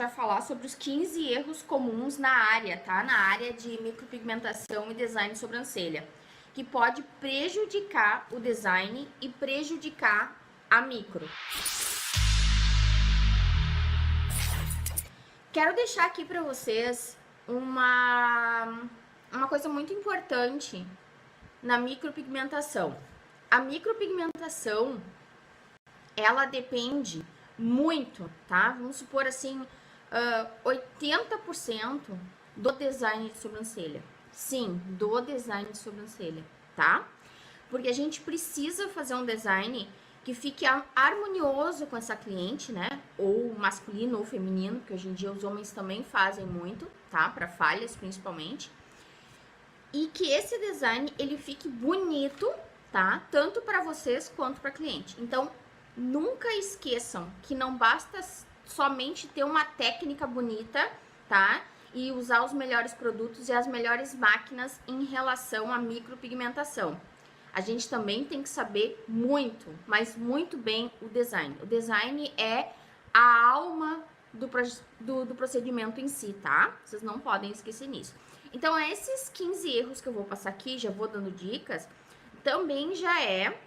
vai falar sobre os 15 erros comuns na área, tá? Na área de micropigmentação e design de sobrancelha, que pode prejudicar o design e prejudicar a micro. Quero deixar aqui para vocês uma coisa muito importante na micropigmentação. A micropigmentação, ela depende muito, tá? Vamos supor assim, 80% do design de sobrancelha. Sim, do design de sobrancelha, tá? Porque a gente precisa fazer um design que fique harmonioso com essa cliente, né? Ou masculino ou feminino, porque hoje em dia os homens também fazem muito, tá? Para falhas, principalmente. E que esse design, ele fique bonito, tá? Tanto para vocês quanto para cliente. Então, nunca esqueçam que não basta somente ter uma técnica bonita, tá? E usar os melhores produtos e as melhores máquinas em relação à micropigmentação. A gente também tem que saber muito, mas muito bem o design. O design é a alma do procedimento em si, tá? Vocês não podem esquecer nisso. Então, esses 15 erros que eu vou passar aqui, já vou dando dicas, também já é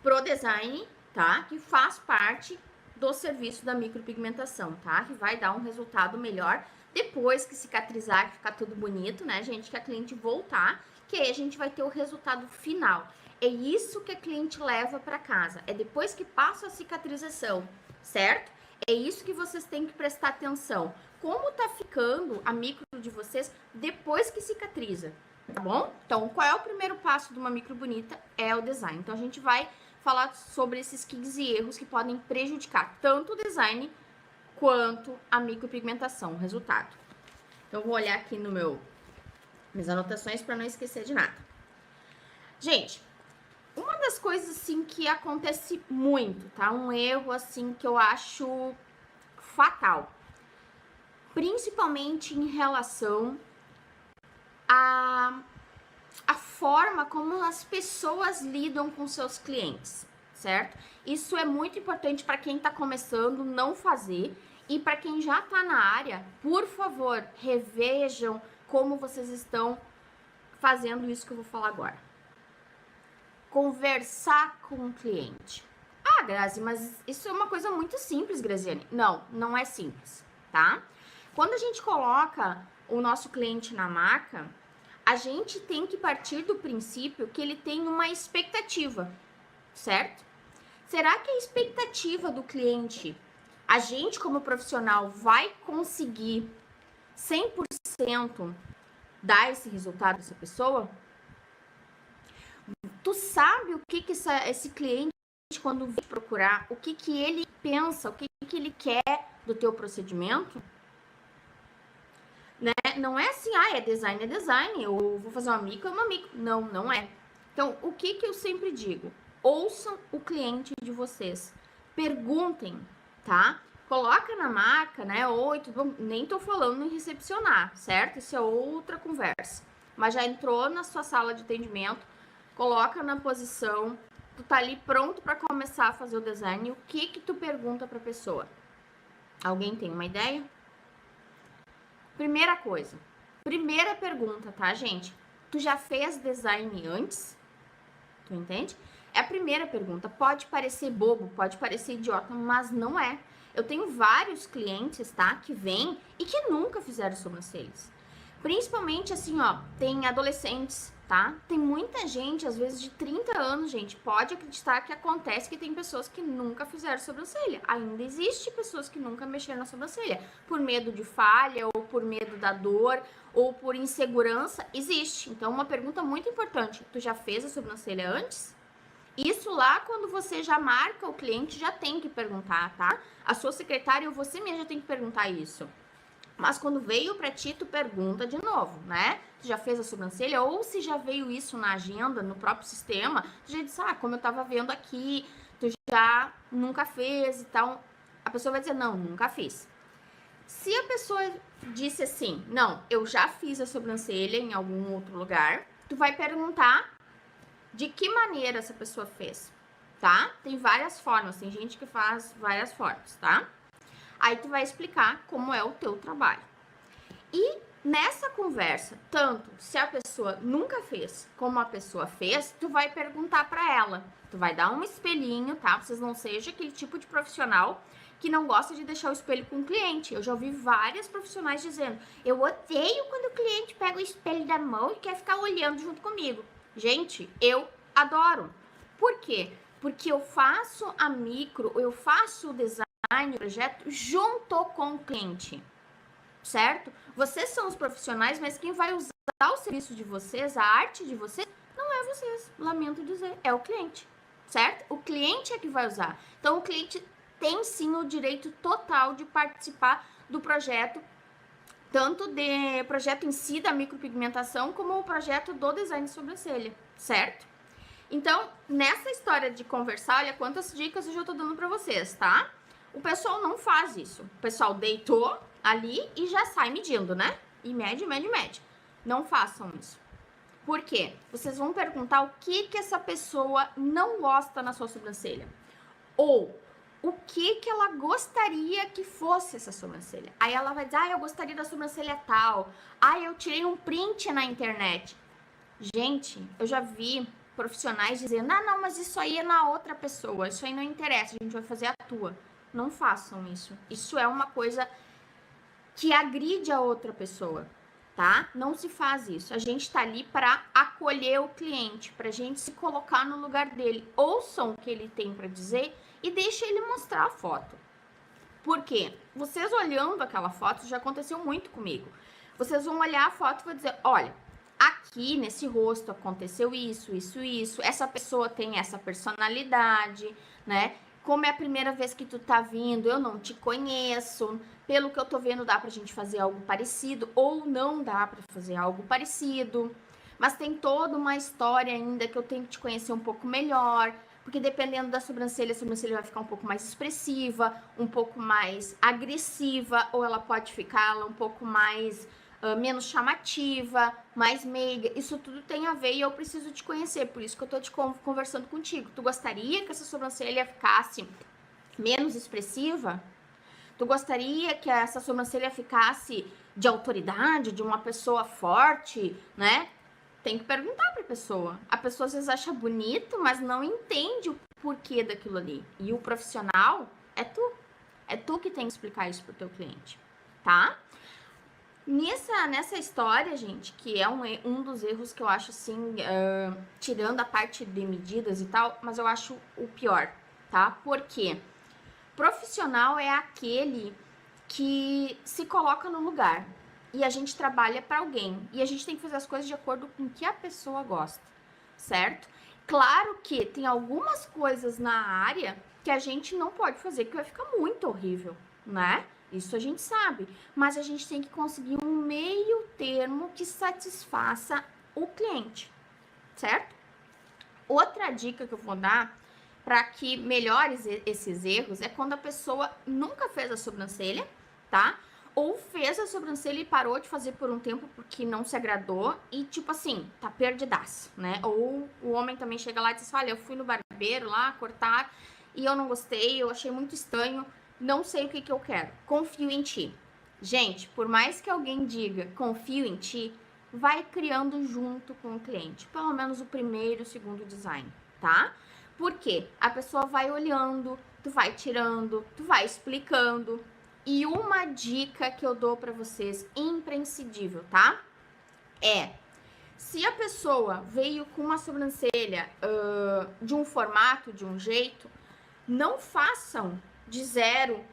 pro design, tá? Que faz parte do serviço da micropigmentação, tá? Que vai dar um resultado melhor depois que cicatrizar, que ficar tudo bonito, né, gente? Que a cliente voltar, que aí a gente vai ter o resultado final. É isso que a cliente leva para casa. É depois que passa a cicatrização, certo? É isso que vocês têm que prestar atenção. Como tá ficando a micro de vocês depois que cicatriza, tá bom? Então, qual é o primeiro passo de uma micro bonita? É o design. Então, a gente vai falar sobre esses 15 erros que podem prejudicar tanto o design quanto a micropigmentação, o resultado. Então, eu vou olhar aqui no minhas anotações para não esquecer de nada. Gente, uma das coisas, assim, que acontece muito, tá? Um erro, assim, que eu acho fatal. Principalmente em relação a forma como as pessoas lidam com seus clientes, certo? Isso é muito importante para quem está começando não fazer, e para quem já está na área, por favor, revejam como vocês estão fazendo isso que eu vou falar agora. Conversar com o cliente. Ah, Grazi, mas isso é uma coisa muito simples, Graziane. Não, não é simples, tá? Quando a gente coloca o nosso cliente na maca, a gente tem que partir do princípio que ele tem uma expectativa, certo? Será que a expectativa do cliente, a gente como profissional vai conseguir 100% dar esse resultado dessa pessoa? Tu sabe o que esse cliente, quando vem procurar, o que ele pensa, o que ele quer do teu procedimento? Né? Não é assim, é design, eu vou fazer uma micro, é uma micro. Não, não é. Então, o que eu sempre digo? Ouçam o cliente de vocês. Perguntem, tá? Coloca na maca, né? Oi, tudo bom? Nem tô falando em recepcionar, certo? Isso é outra conversa. Mas já entrou na sua sala de atendimento, coloca na posição, tu tá ali pronto para começar a fazer o design. O que tu pergunta pra pessoa? Alguém tem uma ideia? Primeira coisa, primeira pergunta, tá, gente? Tu já fez design antes? Tu entende? É a primeira pergunta. Pode parecer bobo, pode parecer idiota, mas não é. Eu tenho vários clientes, tá, que vêm e que nunca fizeram sobrancelhas. Principalmente assim, ó, tem adolescentes, tá? Tem muita gente, às vezes de 30 anos, gente, pode acreditar que acontece que tem pessoas que nunca fizeram sobrancelha. Ainda existe pessoas que nunca mexeram na sobrancelha. Por medo de falha, ou por medo da dor, ou por insegurança, existe. Então, uma pergunta muito importante, tu já fez a sobrancelha antes? Isso lá, quando você já marca o cliente, já tem que perguntar, tá? A sua secretária ou você mesmo já tem que perguntar isso. Mas quando veio pra ti, tu pergunta de novo, né? Tu já fez a sobrancelha? Ou se já veio isso na agenda, no próprio sistema, tu já disse, como eu tava vendo aqui, tu já nunca fez e tal. A pessoa vai dizer, não, nunca fiz. Se a pessoa disse assim, não, eu já fiz a sobrancelha em algum outro lugar, tu vai perguntar de que maneira essa pessoa fez, tá? Tem várias formas, tem gente que faz várias formas, tá? Aí tu vai explicar como é o teu trabalho. E nessa conversa, tanto se a pessoa nunca fez como a pessoa fez, tu vai perguntar para ela. Tu vai dar um espelhinho, tá? Vocês não sejam aquele tipo de profissional que não gosta de deixar o espelho com o cliente. Eu já ouvi várias profissionais dizendo: eu odeio quando o cliente pega o espelho da mão e quer ficar olhando junto comigo. Gente, eu adoro. Por quê? Porque eu faço eu faço o design, o projeto junto com o cliente, certo? Vocês são os profissionais, mas quem vai usar o serviço de vocês, a arte de vocês, não é vocês, lamento dizer, é o cliente, certo? O cliente é que vai usar. Então, o cliente tem sim o direito total de participar do projeto, tanto do projeto em si da micropigmentação, como o projeto do design de sobrancelha, certo? Então, nessa história de conversar, olha quantas dicas eu já tô dando pra vocês, tá? O pessoal não faz isso. O pessoal deitou ali e já sai medindo, né? E mede, mede, mede. Não façam isso. Por quê? Vocês vão perguntar o que essa pessoa não gosta na sua sobrancelha. Ou o que ela gostaria que fosse essa sobrancelha. Aí ela vai dizer: eu gostaria da sobrancelha tal. Eu tirei um print na internet. Gente, eu já vi profissionais dizendo: não, mas isso aí é na outra pessoa, isso aí não interessa, a gente vai fazer a tua. Não façam isso. Isso é uma coisa que agride a outra pessoa, tá? Não se faz isso. A gente tá ali para acolher o cliente, pra gente se colocar no lugar dele. Ouçam o que ele tem para dizer e deixa ele mostrar a foto. Por quê? Vocês olhando aquela foto, já aconteceu muito comigo. Vocês vão olhar a foto e vão dizer: olha, aqui nesse rosto aconteceu isso, isso, isso. Essa pessoa tem essa personalidade, né? Como é a primeira vez que tu tá vindo, eu não te conheço. Pelo que eu tô vendo, dá pra gente fazer algo parecido, ou não dá pra fazer algo parecido. Mas tem toda uma história ainda que eu tenho que te conhecer um pouco melhor. Porque dependendo da sobrancelha, a sobrancelha vai ficar um pouco mais expressiva, um pouco mais agressiva, ou ela pode ficar um pouco mais menos chamativa, mais meiga. Isso tudo tem a ver e eu preciso te conhecer, por isso que eu tô conversando contigo. Tu gostaria que essa sobrancelha ficasse menos expressiva? Tu gostaria que essa sobrancelha ficasse de autoridade, de uma pessoa forte, né? Tem que perguntar pra pessoa. A pessoa às vezes acha bonito, mas não entende o porquê daquilo ali. E o profissional é tu. É tu que tem que explicar isso pro teu cliente, tá? Nessa história, gente, que é um dos erros que eu acho assim, tirando a parte de medidas e tal, mas eu acho o pior, tá? Por quê? Profissional é aquele que se coloca no lugar e a gente trabalha para alguém e a gente tem que fazer as coisas de acordo com o que a pessoa gosta, certo? Claro que tem algumas coisas na área que a gente não pode fazer, que vai ficar muito horrível, né? Isso a gente sabe, mas a gente tem que conseguir um meio termo que satisfaça o cliente, certo? Outra dica que eu vou dar para que melhore esses erros é quando a pessoa nunca fez a sobrancelha, tá? Ou fez a sobrancelha e parou de fazer por um tempo porque não se agradou e, tipo assim, tá perdidaço, né? Ou o homem também chega lá e diz assim: olha, eu fui no barbeiro lá cortar e eu não gostei, eu achei muito estranho, não sei o que eu quero, confio em ti. Gente, por mais que alguém diga confio em ti, vai criando junto com o cliente, pelo menos o primeiro e o segundo design, tá? Porque a pessoa vai olhando, tu vai tirando, tu vai explicando. E uma dica que eu dou pra vocês, imprescindível, tá? Se a pessoa veio com uma sobrancelha de um formato, de um jeito, não façam de 0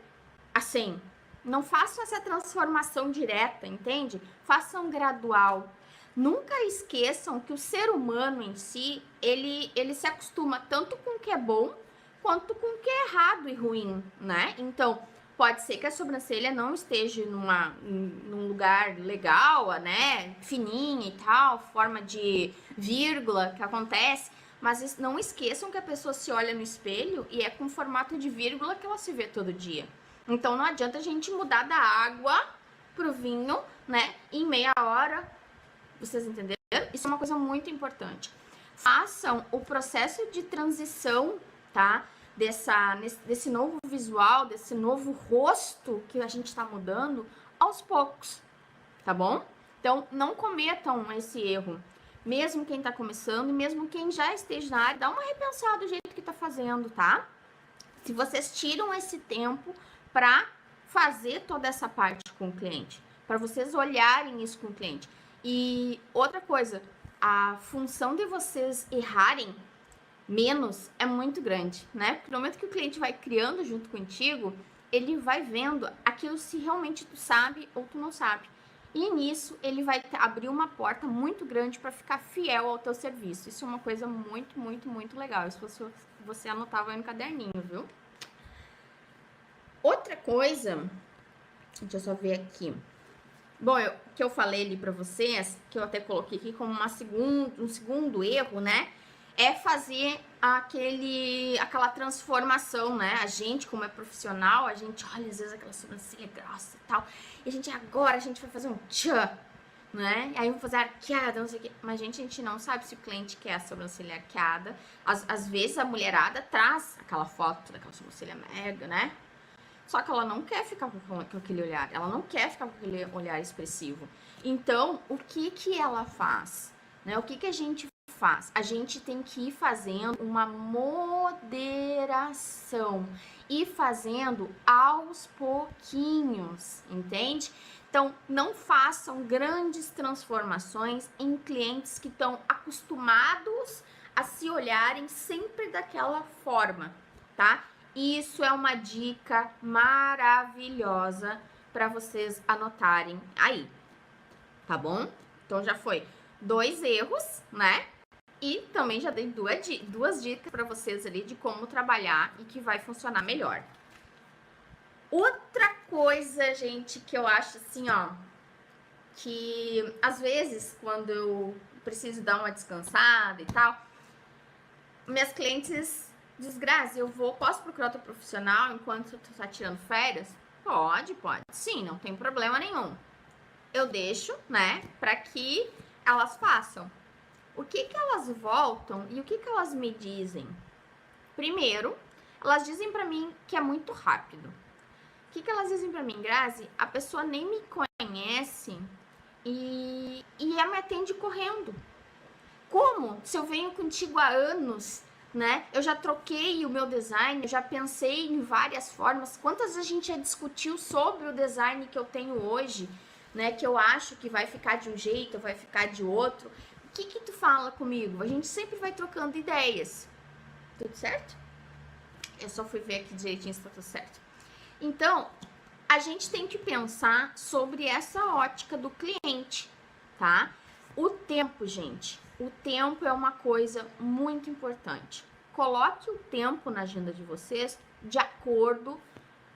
a 100. Não façam essa transformação direta, entende? Façam gradual. Nunca esqueçam que o ser humano em si, ele se acostuma tanto com o que é bom, quanto com o que é errado e ruim, né? Então, pode ser que a sobrancelha não esteja num lugar legal, né? Fininha e tal, forma de vírgula que acontece. Mas não esqueçam que a pessoa se olha no espelho e é com formato de vírgula que ela se vê todo dia. Então não adianta a gente mudar da água pro vinho, né? Em meia hora. Vocês entenderam? Isso é uma coisa muito importante. Façam o processo de transição, tá? desse novo visual, desse novo rosto que a gente está mudando aos poucos, tá bom? Então, não cometam esse erro. Mesmo quem está começando e mesmo quem já esteja na área, dá uma repensada do jeito que está fazendo, tá? Se vocês tiram esse tempo para fazer toda essa parte com o cliente, para vocês olharem isso com o cliente. E outra coisa, a função de vocês errarem menos é muito grande, né? Porque no momento que o cliente vai criando junto contigo, ele vai vendo aquilo se realmente tu sabe ou tu não sabe. E nisso ele vai abrir uma porta muito grande para ficar fiel ao teu serviço. Isso é uma coisa muito, muito, muito legal. Isso você anotava aí no caderninho, viu? Outra coisa, deixa eu só ver aqui. Bom, que eu falei ali para vocês, que eu até coloquei aqui como um segundo erro, né? É fazer aquela transformação, né? A gente, como é profissional, a gente olha às vezes aquela sobrancelha grossa e tal, e a gente vai fazer um tchan, né? Aí vamos fazer arqueada, não sei o quê. Mas, a gente não sabe se o cliente quer a sobrancelha arqueada. Às vezes a mulherada traz aquela foto daquela sobrancelha mega, né? Só que ela não quer ficar com aquele olhar, ela não quer ficar com aquele olhar expressivo. Então, o que ela faz? Né? O que a gente faz? A gente tem que ir fazendo uma moderação e fazendo aos pouquinhos, entende? Então, não façam grandes transformações em clientes que estão acostumados a se olharem sempre daquela forma, tá? Isso é uma dica maravilhosa para vocês anotarem aí, tá bom? Então, já foi 2 erros, né? E também já dei duas dicas para vocês ali de como trabalhar e que vai funcionar melhor. Outra coisa, gente, que eu acho assim, ó, que às vezes quando eu preciso dar uma descansada e tal, minhas clientes dizem, Grazi, posso procurar outro profissional enquanto tu tá tirando férias? Pode. Sim, não tem problema nenhum. Eu deixo, né, para que elas façam. O que elas voltam e o que elas me dizem? Primeiro, elas dizem para mim que é muito rápido. O que elas dizem para mim? Grazi, a pessoa nem me conhece e ela me atende correndo. Como? Se eu venho contigo há anos, né? Eu já troquei o meu design, eu já pensei em várias formas. Quantas vezes a gente já discutiu sobre o design que eu tenho hoje, né? Que eu acho que vai ficar de um jeito, vai ficar de outro. O que tu fala comigo? A gente sempre vai trocando ideias. Tudo certo? Eu só fui ver aqui direitinho se tá tudo certo. Então, a gente tem que pensar sobre essa ótica do cliente, tá? O tempo, gente. O tempo é uma coisa muito importante. Coloque o tempo na agenda de vocês de acordo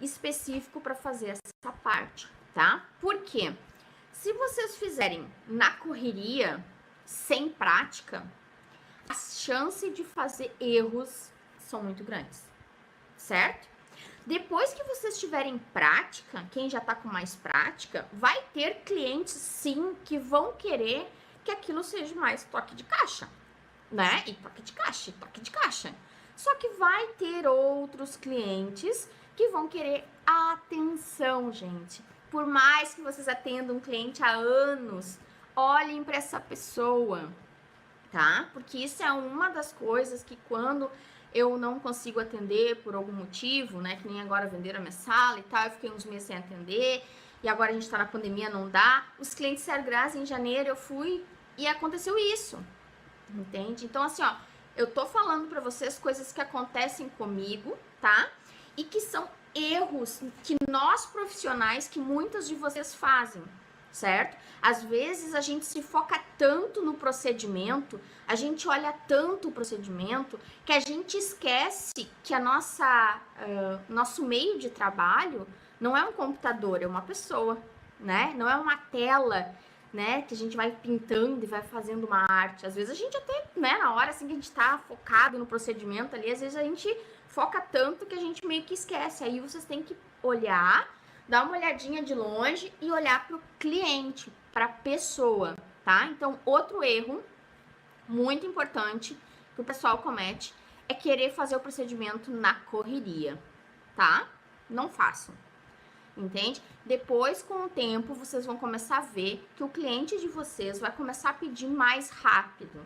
específico para fazer essa parte, tá? Por quê? Se vocês fizerem na correria, sem prática, as chances de fazer erros são muito grandes, certo? Depois que vocês tiverem prática, quem já tá com mais prática, vai ter clientes sim que vão querer que aquilo seja mais toque de caixa, né? E toque de caixa. Só que vai ter outros clientes que vão querer atenção, gente. Por mais que vocês atendam um cliente há anos, olhem para essa pessoa, tá? Porque isso é uma das coisas que quando eu não consigo atender por algum motivo, né? Que nem agora venderam a minha sala e tal, eu fiquei uns meses sem atender, e agora a gente tá na pandemia, não dá. Os clientes disseram, Grazi, em janeiro eu fui e aconteceu isso, entende? Então, assim, ó, eu tô falando pra vocês coisas que acontecem comigo, tá? E que são erros que nós profissionais, que muitas de vocês fazem, certo? Às vezes a gente se foca tanto no procedimento, a gente olha tanto o procedimento, que a gente esquece que nosso meio de trabalho não é um computador, é uma pessoa, né? Não é uma tela, né? Que a gente vai pintando e vai fazendo uma arte. Às vezes a gente até, né, na hora assim que a gente tá focado no procedimento ali, às vezes a gente foca tanto que a gente meio que esquece. Aí vocês têm que olhar, dar uma olhadinha de longe e olhar para o cliente, para a pessoa, tá? Então, outro erro muito importante que o pessoal comete é querer fazer o procedimento na correria, tá? Não façam. Entende? Depois, com o tempo, vocês vão começar a ver que o cliente de vocês vai começar a pedir mais rápido,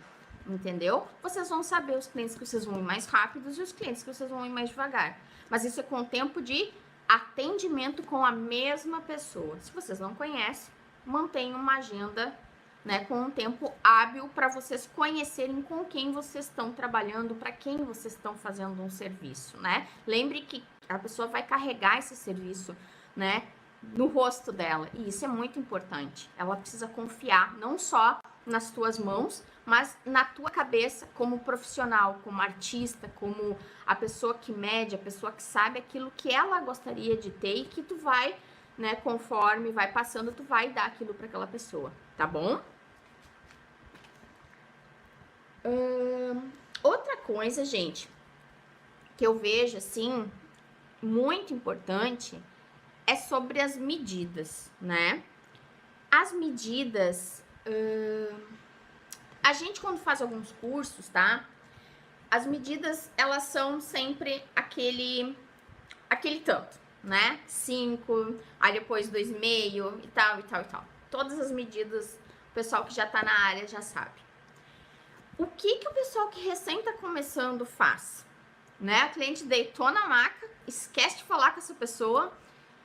entendeu? Vocês vão saber os clientes que vocês vão ir mais rápidos e os clientes que vocês vão ir mais devagar. Mas isso é com o tempo de atendimento com a mesma pessoa. Se vocês não conhecem, mantenham uma agenda, né, com um tempo hábil para vocês conhecerem com quem vocês estão trabalhando, para quem vocês estão fazendo um serviço, né? Lembre que a pessoa vai carregar esse serviço, né, no rosto dela, e isso é muito importante. Ela precisa confiar não só nas tuas mãos, mas na tua cabeça como profissional, como artista, como a pessoa que mede, a pessoa que sabe aquilo que ela gostaria de ter e que tu vai, né, conforme vai passando, tu vai dar aquilo para aquela pessoa, tá bom? Outra coisa, gente, que eu vejo assim muito importante é sobre as medidas, né? As medidas, a gente quando faz alguns cursos, tá? As medidas, elas são sempre aquele tanto, né? 5, aí depois 2,5 e tal, e tal, e tal. Todas as medidas, o pessoal que já tá na área já sabe. O que o pessoal que recém tá começando faz? Né? A cliente deitou na maca, esquece de falar com essa pessoa,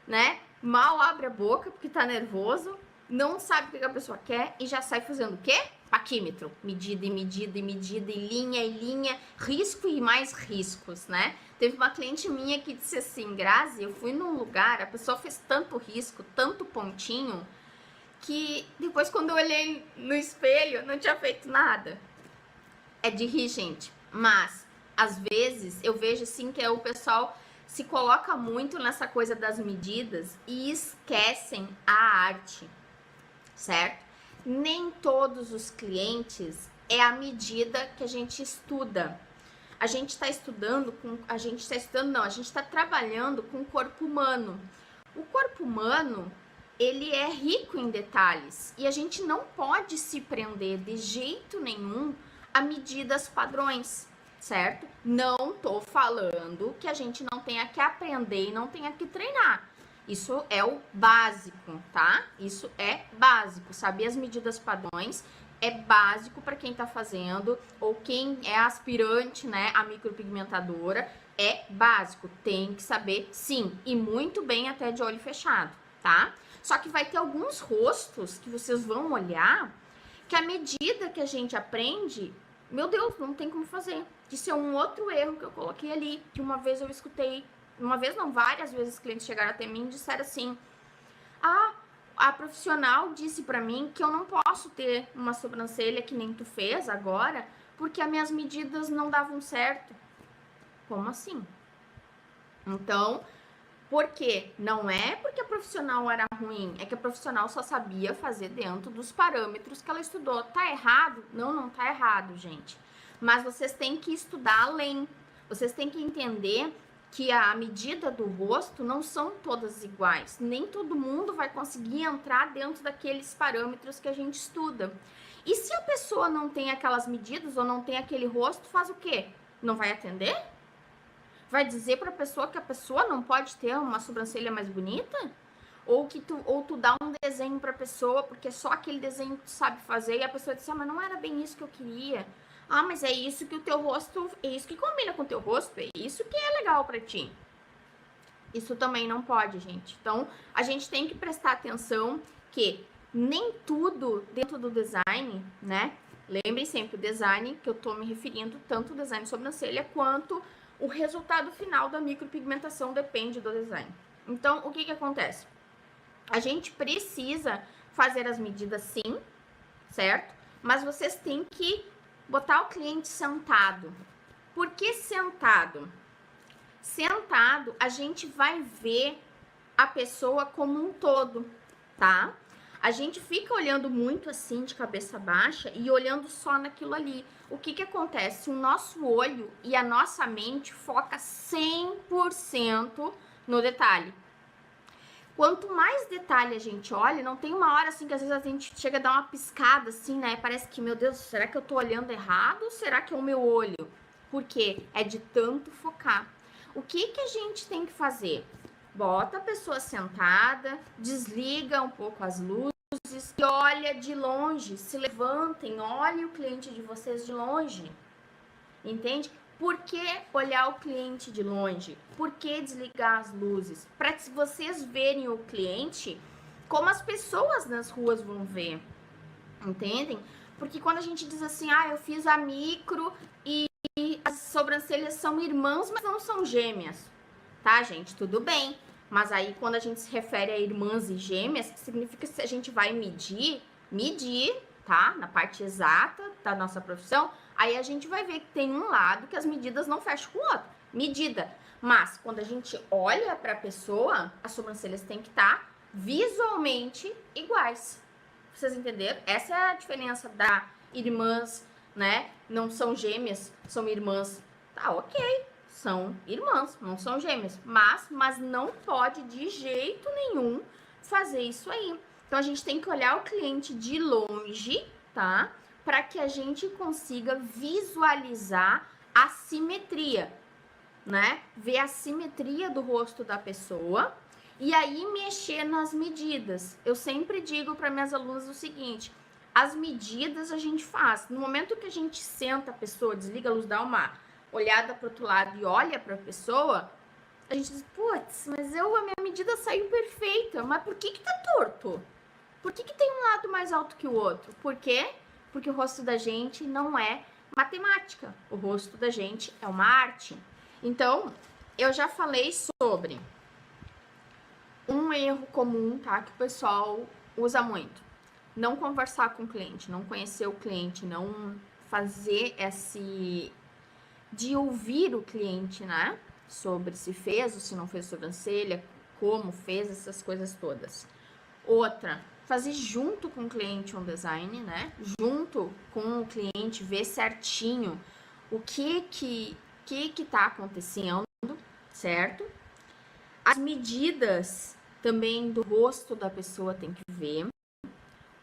né? Mal abre a boca porque tá nervoso, não sabe o que a pessoa quer e já sai fazendo o quê? Paquímetro. Medida e medida e medida e linha, risco e mais riscos, né? Teve uma cliente minha que disse assim, Grazi, eu fui num lugar, a pessoa fez tanto risco, tanto pontinho, que depois quando eu olhei no espelho, não tinha feito nada. É de rir, gente. Mas, às vezes, eu vejo assim que o pessoal se coloca muito nessa coisa das medidas e esquecem a arte, certo? Nem todos os clientes é a medida que a gente estuda. A gente está estudando a gente está trabalhando com o corpo humano. O corpo humano, ele é rico em detalhes e a gente não pode se prender de jeito nenhum a medidas padrões, certo? Não tô falando que a gente não tenha que aprender e não tenha que treinar. Isso é o básico, tá? Isso é básico. Saber as medidas padrões é básico para quem tá fazendo ou quem é aspirante, né, a micropigmentadora. É básico, tem que saber sim, e muito bem até de olho fechado, tá? Só que vai ter alguns rostos que vocês vão olhar que a medida que a gente aprende, meu Deus, não tem como fazer. Isso é um outro erro que eu coloquei ali, que uma vez eu escutei, uma vez não, várias vezes clientes chegaram até mim e disseram assim, a profissional disse pra mim que eu não posso ter uma sobrancelha que nem tu fez agora, porque as minhas medidas não davam certo. Como assim? Então, por quê? Não é porque a profissional era ruim, é que a profissional só sabia fazer dentro dos parâmetros que ela estudou. Tá errado? Não, não tá errado, gente. Mas vocês têm que estudar além. Vocês têm que entender que a medida do rosto não são todas iguais. Nem todo mundo vai conseguir entrar dentro daqueles parâmetros que a gente estuda. E se a pessoa não tem aquelas medidas ou não tem aquele rosto, faz o quê? Não vai atender? Vai dizer para a pessoa que a pessoa não pode ter uma sobrancelha mais bonita? Ou tu dá um desenho para a pessoa porque só aquele desenho que tu sabe fazer e a pessoa diz, mas não era bem isso que eu queria. Ah, mas é isso que o teu rosto, é isso que combina com o teu rosto, é isso que é legal para ti. Isso também não pode, gente. Então, a gente tem que prestar atenção que nem tudo dentro do design, né? Lembrem sempre, o design, que eu tô me referindo tanto o design de sobrancelha quanto o resultado final da micropigmentação depende do design. Então, o que acontece? A gente precisa fazer as medidas sim, certo? Mas vocês têm que botar o cliente sentado. Por que sentado? Sentado, a gente vai ver a pessoa como um todo, tá? A gente fica olhando muito assim, de cabeça baixa, e olhando só naquilo ali. O que acontece? O nosso olho e a nossa mente foca 100% no detalhe. Quanto mais detalhe a gente olha, não tem uma hora assim que às vezes a gente chega a dar uma piscada assim, né? Parece que, meu Deus, será que eu tô olhando errado ou será que é o meu olho? porque é de tanto focar. O que que a gente tem que fazer? Bota a pessoa sentada, desliga um pouco as luzes e olha de longe, se levantem, olhe o cliente de vocês de longe, entende? Por que olhar o cliente de longe? Por que desligar as luzes? Para vocês verem o cliente como as pessoas nas ruas vão ver, entendem? Porque quando a gente diz assim, eu fiz a micro e as sobrancelhas são irmãs, mas não são gêmeas, tá, gente? Tudo bem. Mas aí, quando a gente se refere a irmãs e gêmeas, significa que a gente vai medir, tá? Na parte exata da nossa profissão, aí a gente vai ver que tem um lado que as medidas não fecham com o outro. Medida. Mas, quando a gente olha para a pessoa, as sobrancelhas têm que estar visualmente iguais. Vocês entenderam? Essa é a diferença da irmãs, né? Não são gêmeas, são irmãs. Tá, ok. São irmãs, não são gêmeas. Mas não pode de jeito nenhum fazer isso aí. Então, a gente tem que olhar o cliente de longe, tá? Para que a gente consiga visualizar a simetria, né? Ver a simetria do rosto da pessoa e aí mexer nas medidas. Eu sempre digo para minhas alunas o seguinte: as medidas a gente faz. No momento que a gente senta a pessoa, desliga a luz, dá uma olhada para o outro lado e olha para a pessoa, a gente diz, putz, mas a minha medida saiu perfeita, mas por que tá torto? Por que tem um lado mais alto que o outro? Por quê? Porque o rosto da gente não é matemática, o rosto da gente é uma arte. Então, eu já falei sobre um erro comum, tá, que o pessoal usa muito. Não conversar com o cliente, não conhecer o cliente, não fazer de ouvir o cliente, né? Sobre se fez ou se não fez sobrancelha, como fez, essas coisas todas. Outra, fazer junto com o cliente um design, né? Junto com o cliente, ver certinho o que tá acontecendo, certo? As medidas também do rosto da pessoa tem que ver.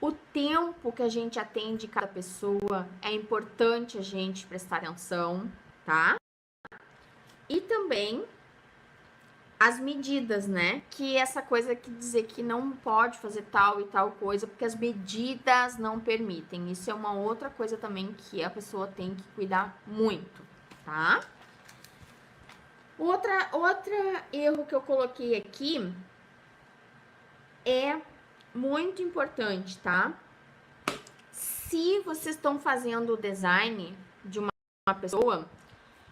O tempo que a gente atende cada pessoa é importante a gente prestar atenção, tá? E também as medidas, né? Que essa coisa que dizer que não pode fazer tal e tal coisa, porque as medidas não permitem. Isso é uma outra coisa também que a pessoa tem que cuidar muito, tá? Outra erro que eu coloquei aqui é muito importante, tá? Se vocês estão fazendo o design de uma pessoa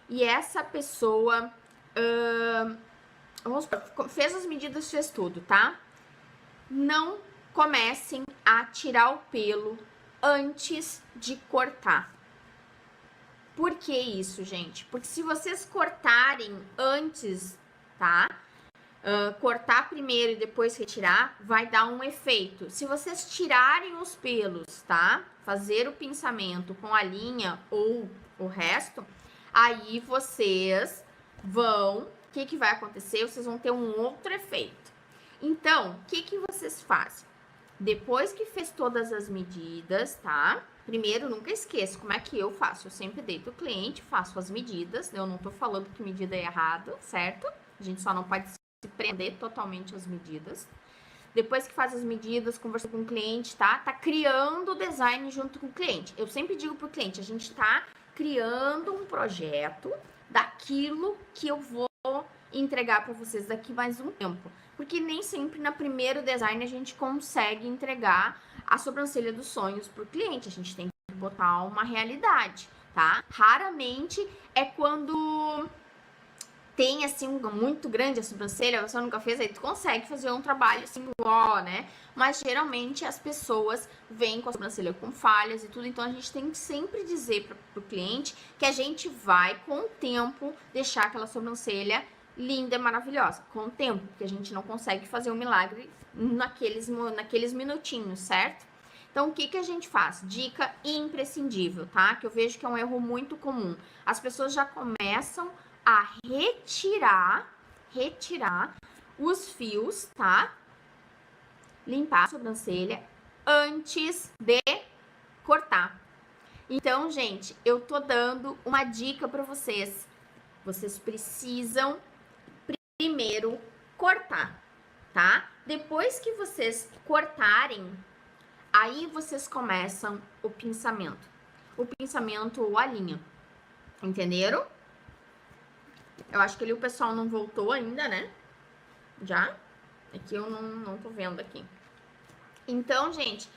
e essa pessoa vamos supor, fez as medidas, fez tudo, tá? Não comecem a tirar o pelo antes de cortar. Por que isso, gente? Porque se vocês cortarem antes, tá? Cortar primeiro e depois retirar, vai dar um efeito. Se vocês tirarem os pelos, tá? Fazer o pinçamento com a linha ou o resto, aí vocês vão... O que vai acontecer? Vocês vão ter um outro efeito. Então, o que vocês fazem? Depois que fez todas as medidas, tá? Primeiro, nunca esqueça como é que eu faço. Eu sempre deito o cliente, faço as medidas. Eu não tô falando que medida é errado, certo? A gente só não pode se prender totalmente às medidas. Depois que faz as medidas, conversa com o cliente, tá? Tá criando o design junto com o cliente. Eu sempre digo pro cliente, a gente tá criando um projeto daquilo que eu vou entregar para vocês daqui mais um tempo. Porque nem sempre na primeiro design a gente consegue entregar a sobrancelha dos sonhos pro cliente. A gente tem que botar uma realidade, tá? Raramente é quando tem, assim, muito grande a sobrancelha, você nunca fez, aí tu consegue fazer um trabalho assim, ó, né? Mas geralmente as pessoas vêm com a sobrancelha com falhas e tudo, então a gente tem que sempre dizer pro cliente que a gente vai, com o tempo, deixar aquela sobrancelha linda e maravilhosa. Com o tempo, porque a gente não consegue fazer um milagre naqueles minutinhos, certo? Então, o que a gente faz? Dica imprescindível, tá? Que eu vejo que é um erro muito comum. As pessoas já começam a retirar os fios, tá? Limpar a sobrancelha antes de cortar. Então, gente, eu tô dando uma dica para vocês. Vocês precisam primeiro cortar, tá? Depois que vocês cortarem, aí vocês começam o pinçamento. O pinçamento ou a linha. Entenderam? Eu acho que ali o pessoal não voltou ainda, né? Já? Aqui eu não tô vendo aqui. Então, gente,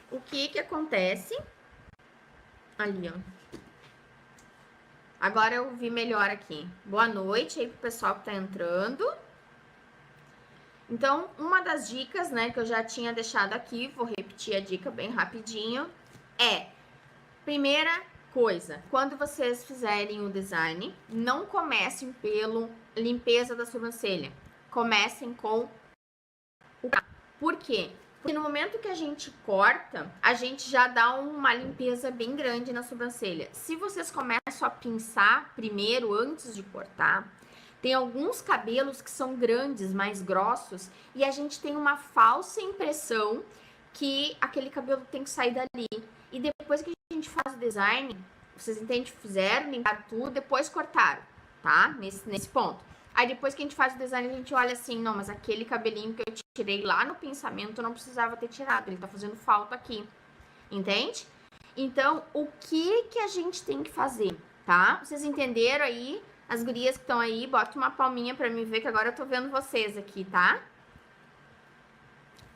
o que acontece? Ali, ó. Agora eu vi melhor aqui. Boa noite aí pro pessoal que tá entrando. Então, uma das dicas, né, que eu já tinha deixado aqui, vou repetir a dica bem rapidinho, é, primeira coisa, quando vocês fizerem o design, não comecem pelo limpeza da sobrancelha. Comecem com o... Por quê? Porque no momento que a gente corta, a gente já dá uma limpeza bem grande na sobrancelha. Se vocês começam a pinçar primeiro, antes de cortar, tem alguns cabelos que são grandes, mais grossos, e a gente tem uma falsa impressão que aquele cabelo tem que sair dali. E depois que a gente faz o design, vocês entendem? Fizeram, limparam tudo, depois cortaram, tá? Nesse ponto. Aí depois que a gente faz o design, a gente olha assim, não, mas aquele cabelinho que eu tirei lá no pensamento, eu não precisava ter tirado, ele tá fazendo falta aqui, entende? Então, o que a gente tem que fazer, tá? Vocês entenderam aí? As gurias que estão aí, bota uma palminha pra me ver, que agora eu tô vendo vocês aqui, tá?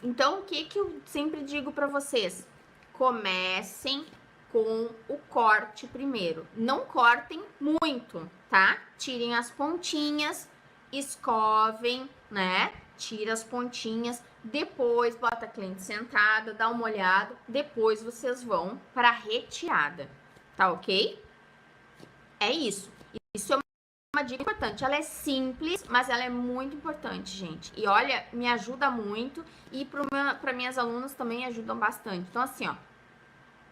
Então, o que eu sempre digo pra vocês? Comecem com o corte primeiro. Não cortem muito, tá? Tirem as pontinhas, escovem, né? Tira as pontinhas, depois bota a cliente sentada, dá uma olhada, depois vocês vão para retirada, tá ok? É isso. Isso é uma dica importante. Ela é simples, mas ela é muito importante, gente. E olha, me ajuda muito e para minhas alunas também ajudam bastante. Então, assim, ó,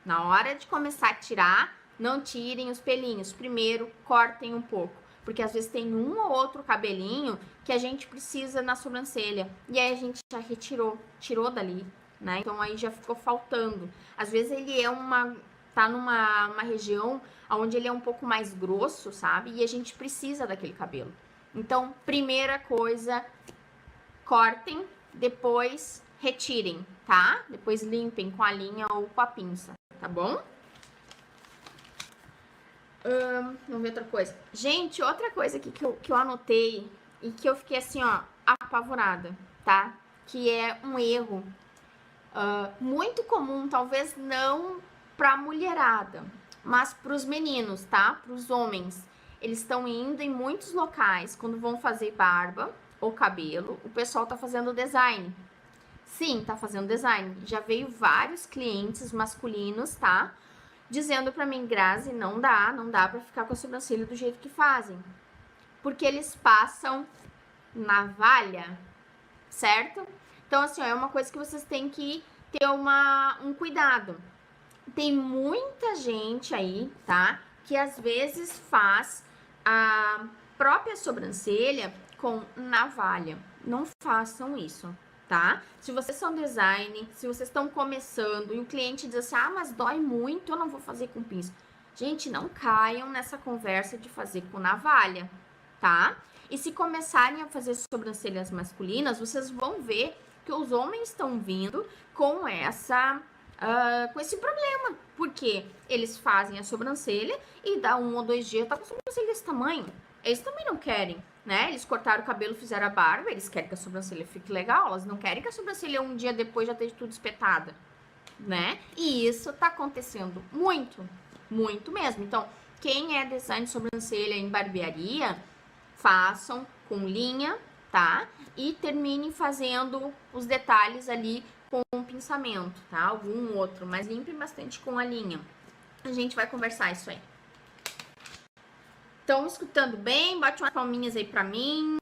na hora de começar a tirar, não tirem os pelinhos. Primeiro, cortem um pouco. Porque às vezes tem um ou outro cabelinho que a gente precisa na sobrancelha. E aí a gente já tirou dali, né? Então aí já ficou faltando. Às vezes ele é tá numa região onde ele é um pouco mais grosso, sabe? E a gente precisa daquele cabelo. Então, primeira coisa, cortem, depois retirem, tá? Depois limpem com a linha ou com a pinça, tá bom? Vamos ver outra coisa. Gente, outra coisa aqui que eu anotei e que eu fiquei assim, ó, apavorada, tá? Que é um erro muito comum, talvez não pra mulherada, mas pros meninos, tá? Pros homens. Eles estão indo em muitos locais, quando vão fazer barba ou cabelo, o pessoal tá fazendo design. Sim, tá fazendo design. Já veio vários clientes masculinos, tá? Dizendo pra mim, Grazi, não dá pra ficar com a sobrancelha do jeito que fazem. Porque eles passam navalha, certo? Então, assim, ó, é uma coisa que vocês têm que ter um cuidado. Tem muita gente aí, tá? Que às vezes faz a própria sobrancelha com navalha. Não façam isso, tá? Se vocês são design, se vocês estão começando e o cliente diz assim, ah, mas dói muito, eu não vou fazer com pinça. Gente, não caiam nessa conversa de fazer com navalha, tá? E se começarem a fazer sobrancelhas masculinas, vocês vão ver que os homens estão vindo com com esse problema, porque eles fazem a sobrancelha e dá 1 ou 2 dias tá com a sobrancelha desse tamanho. Eles também não querem, né? Eles cortaram o cabelo, fizeram a barba, eles querem que a sobrancelha fique legal, elas não querem que a sobrancelha um dia depois já esteja tudo espetada, né? E isso tá acontecendo muito, muito mesmo. Então, quem é design de sobrancelha em barbearia, façam com linha, tá? E terminem fazendo os detalhes ali com um pinçamento, tá? Algum outro, mas limpem bastante com a linha. A gente vai conversar isso aí. Estão escutando bem? Bote umas palminhas aí pra mim.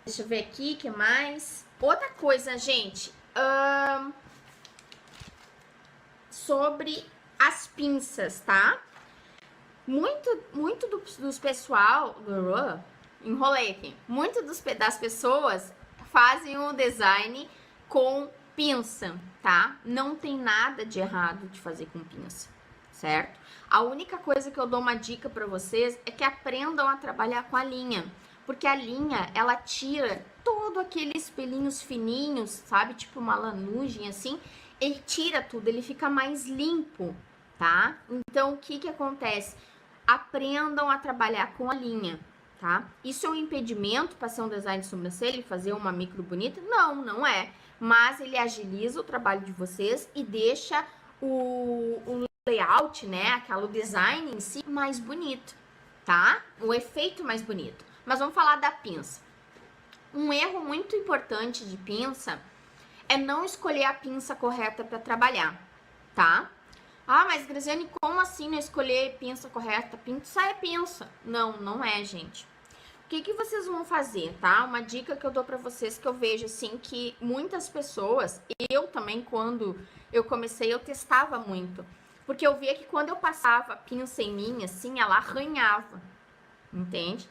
Deixa eu ver aqui, o que mais? Outra coisa, gente. Sobre as pinças, tá? Muito dos pessoal... Enrolei aqui. Das pessoas fazem o design com Pinça, tá? Não tem nada de errado de fazer com pinça, certo? A única coisa que eu dou uma dica para vocês é que aprendam a trabalhar com a linha, porque a linha, ela tira todo aqueles pelinhos fininhos, sabe? Tipo uma lanugem assim, ele tira tudo, ele fica mais limpo, tá? Então, o que que acontece? Aprendam a trabalhar com a linha, tá? Isso é um impedimento para ser um design de sobrancelha e fazer uma micro bonita? Não, não é. Mas ele agiliza o trabalho de vocês e deixa o layout, né, aquele design em si mais bonito, tá? O efeito mais bonito. Mas vamos falar da pinça. Um erro muito importante de pinça é não escolher a pinça correta para trabalhar, tá? Ah, mas Graziane, como assim não escolher pinça correta? Pinça é pinça. Não, não é, gente. O que que vocês vão fazer, tá? Uma dica que eu dou pra vocês, que eu vejo, assim, que muitas pessoas, eu também, quando eu comecei, eu testava muito. Porque eu via que quando eu passava a pinça em mim, assim, ela arranhava, entende?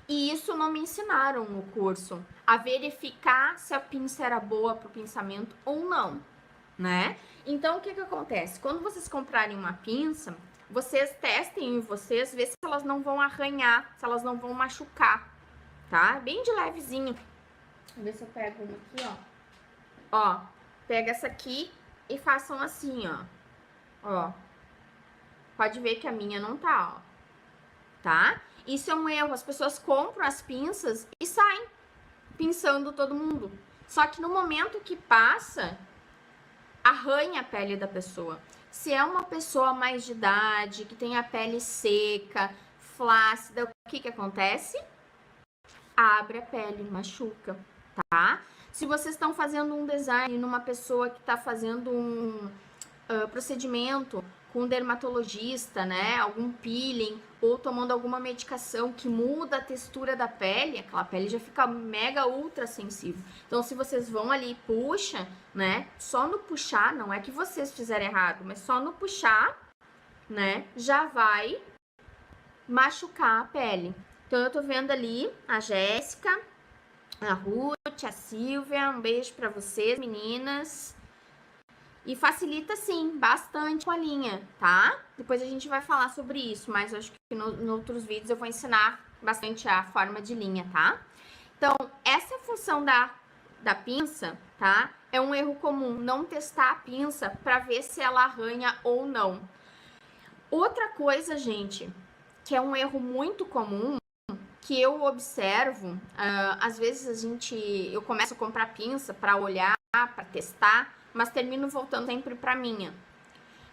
E isso não me ensinaram no curso, a verificar se a pinça era boa pro pinçamento ou não, né? Então, o que que acontece? Quando vocês comprarem uma pinça, vocês testem em vocês, ver se elas não vão arranhar, se elas não vão machucar, tá? Bem de levezinho. Vou ver se eu pego uma aqui, ó. Ó, pega essa aqui e façam assim, ó. Ó. Pode ver que a minha não tá, ó. Tá? Isso é um erro. As pessoas compram as pinças e saem pinçando todo mundo. Só que no momento que passa, arranha a pele da pessoa. Se é uma pessoa mais de idade, que tem a pele seca, flácida, o que que acontece? Abre a pele, machuca, tá? Se vocês estão fazendo um design numa pessoa que está fazendo um procedimento com um dermatologista, né? Algum peeling ou tomando alguma medicação que muda a textura da pele, aquela pele já fica mega ultra sensível. Então, se vocês vão ali e puxam, né? Só no puxar, não é que vocês fizeram errado, mas só no puxar, né? Já vai machucar a pele. Então, eu tô vendo ali a Jéssica, a Ruth, a Silvia, um beijo pra vocês, meninas. E facilita, sim, bastante com a linha, tá? Depois a gente vai falar sobre isso, mas eu acho que em outros vídeos eu vou ensinar bastante a forma de linha, tá? Então, essa é a função da pinça, tá? É um erro comum, não testar a pinça para ver se ela arranha ou não. Outra coisa, gente, que é um erro muito comum, que eu observo, às vezes eu começo a comprar pinça para olhar, para testar, mas termino voltando sempre pra minha.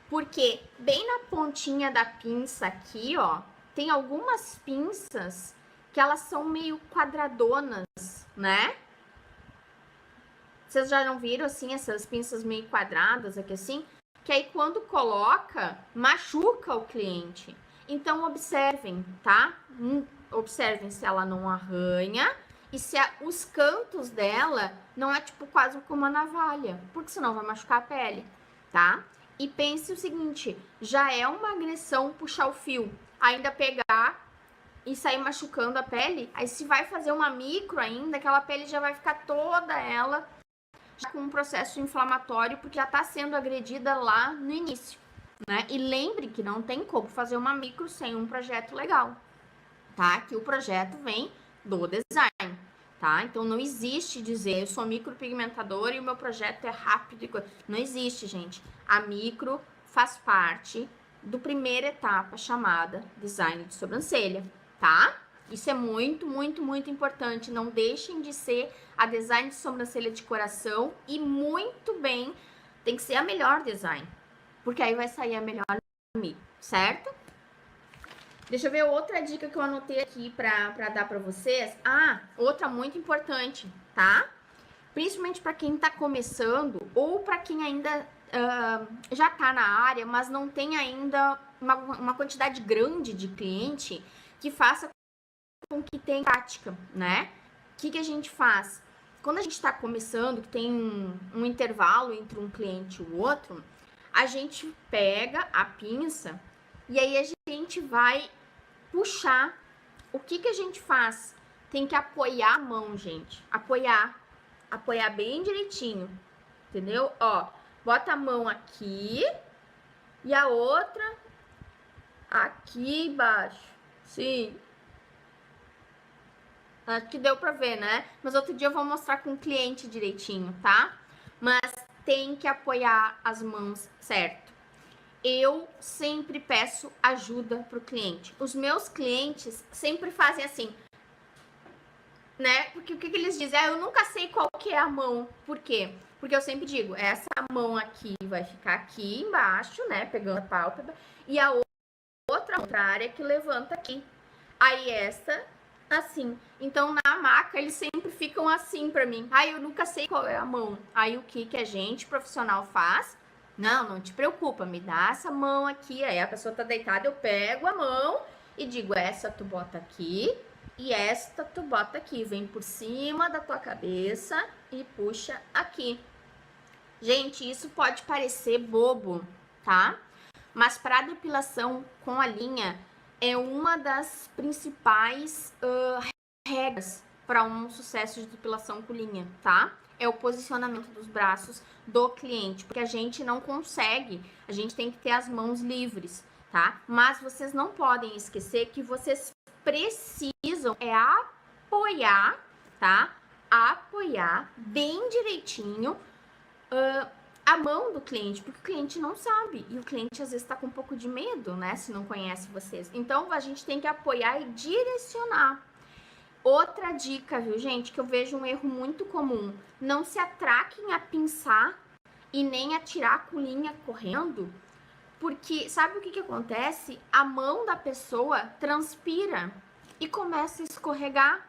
Porque bem na pontinha da pinça aqui, ó, tem algumas pinças que elas são meio quadradonas, né? Vocês já não viram, assim, essas pinças meio quadradas aqui, assim? Que aí, quando coloca, machuca o cliente. Então, observem, tá? Observem se ela não arranha e se os cantos dela não é, tipo, quase como uma navalha, porque senão vai machucar a pele, tá? E pense o seguinte, já é uma agressão puxar o fio, ainda pegar e sair machucando a pele, aí se vai fazer uma micro ainda, aquela pele já vai ficar toda ela já com um processo inflamatório, porque já tá sendo agredida lá no início, né? E lembre que não tem como fazer uma micro sem um projeto legal, tá? Que o projeto vem do design, tá? Então, não existe dizer, eu sou micropigmentadora e o meu projeto é rápido. Não existe, gente. A micro faz parte do primeira etapa chamada design de sobrancelha, tá? Isso é muito, muito, muito importante. Não deixem de ser a design de sobrancelha de coração e muito bem, tem que ser a melhor design, porque aí vai sair a melhor micro, certo? Deixa eu ver outra dica que eu anotei aqui pra dar pra vocês. Ah, outra muito importante, tá? Principalmente pra quem tá começando ou pra quem ainda já tá na área, mas não tem ainda uma quantidade grande de cliente que faça com que tenha prática, né? O que a gente faz? Quando a gente tá começando, que tem um intervalo entre um cliente e o outro, a gente pega a pinça e aí a gente vai puxar. O que a gente faz? Tem que apoiar a mão, gente. Apoiar bem direitinho, entendeu? Ó, bota a mão aqui e a outra aqui embaixo. Sim. Acho que deu pra ver, né? Mas outro dia eu vou mostrar com o cliente direitinho, tá? Mas tem que apoiar as mãos certo. Eu sempre peço ajuda pro cliente. Os meus clientes sempre fazem assim, né? Porque o que eles dizem? Ah, eu nunca sei qual que é a mão. Por quê? Porque eu sempre digo, essa mão aqui vai ficar aqui embaixo, né? Pegando a pálpebra. E a outra área que levanta aqui. Aí essa, assim. Então, na maca, eles sempre ficam assim pra mim. Aí eu nunca sei qual é a mão. Aí o que a gente, profissional, faz? Não te preocupa, me dá essa mão aqui. Aí a pessoa tá deitada, eu pego a mão e digo, essa tu bota aqui e esta tu bota aqui. Vem por cima da tua cabeça e puxa aqui. Gente, isso pode parecer bobo, tá? Mas para depilação com a linha é uma das principais regras para um sucesso de depilação com linha, tá? É o posicionamento dos braços do cliente, porque a gente não consegue, a gente tem que ter as mãos livres, tá? Mas vocês não podem esquecer que vocês precisam apoiar, tá? Apoiar bem direitinho a mão do cliente, porque o cliente não sabe, e o cliente às vezes tá com um pouco de medo, né, se não conhece vocês. Então, a gente tem que apoiar e direcionar. Outra dica, viu, gente, que eu vejo um erro muito comum, não se atraquem a pinçar e nem a tirar a colinha correndo, porque sabe o que acontece? A mão da pessoa transpira e começa a escorregar.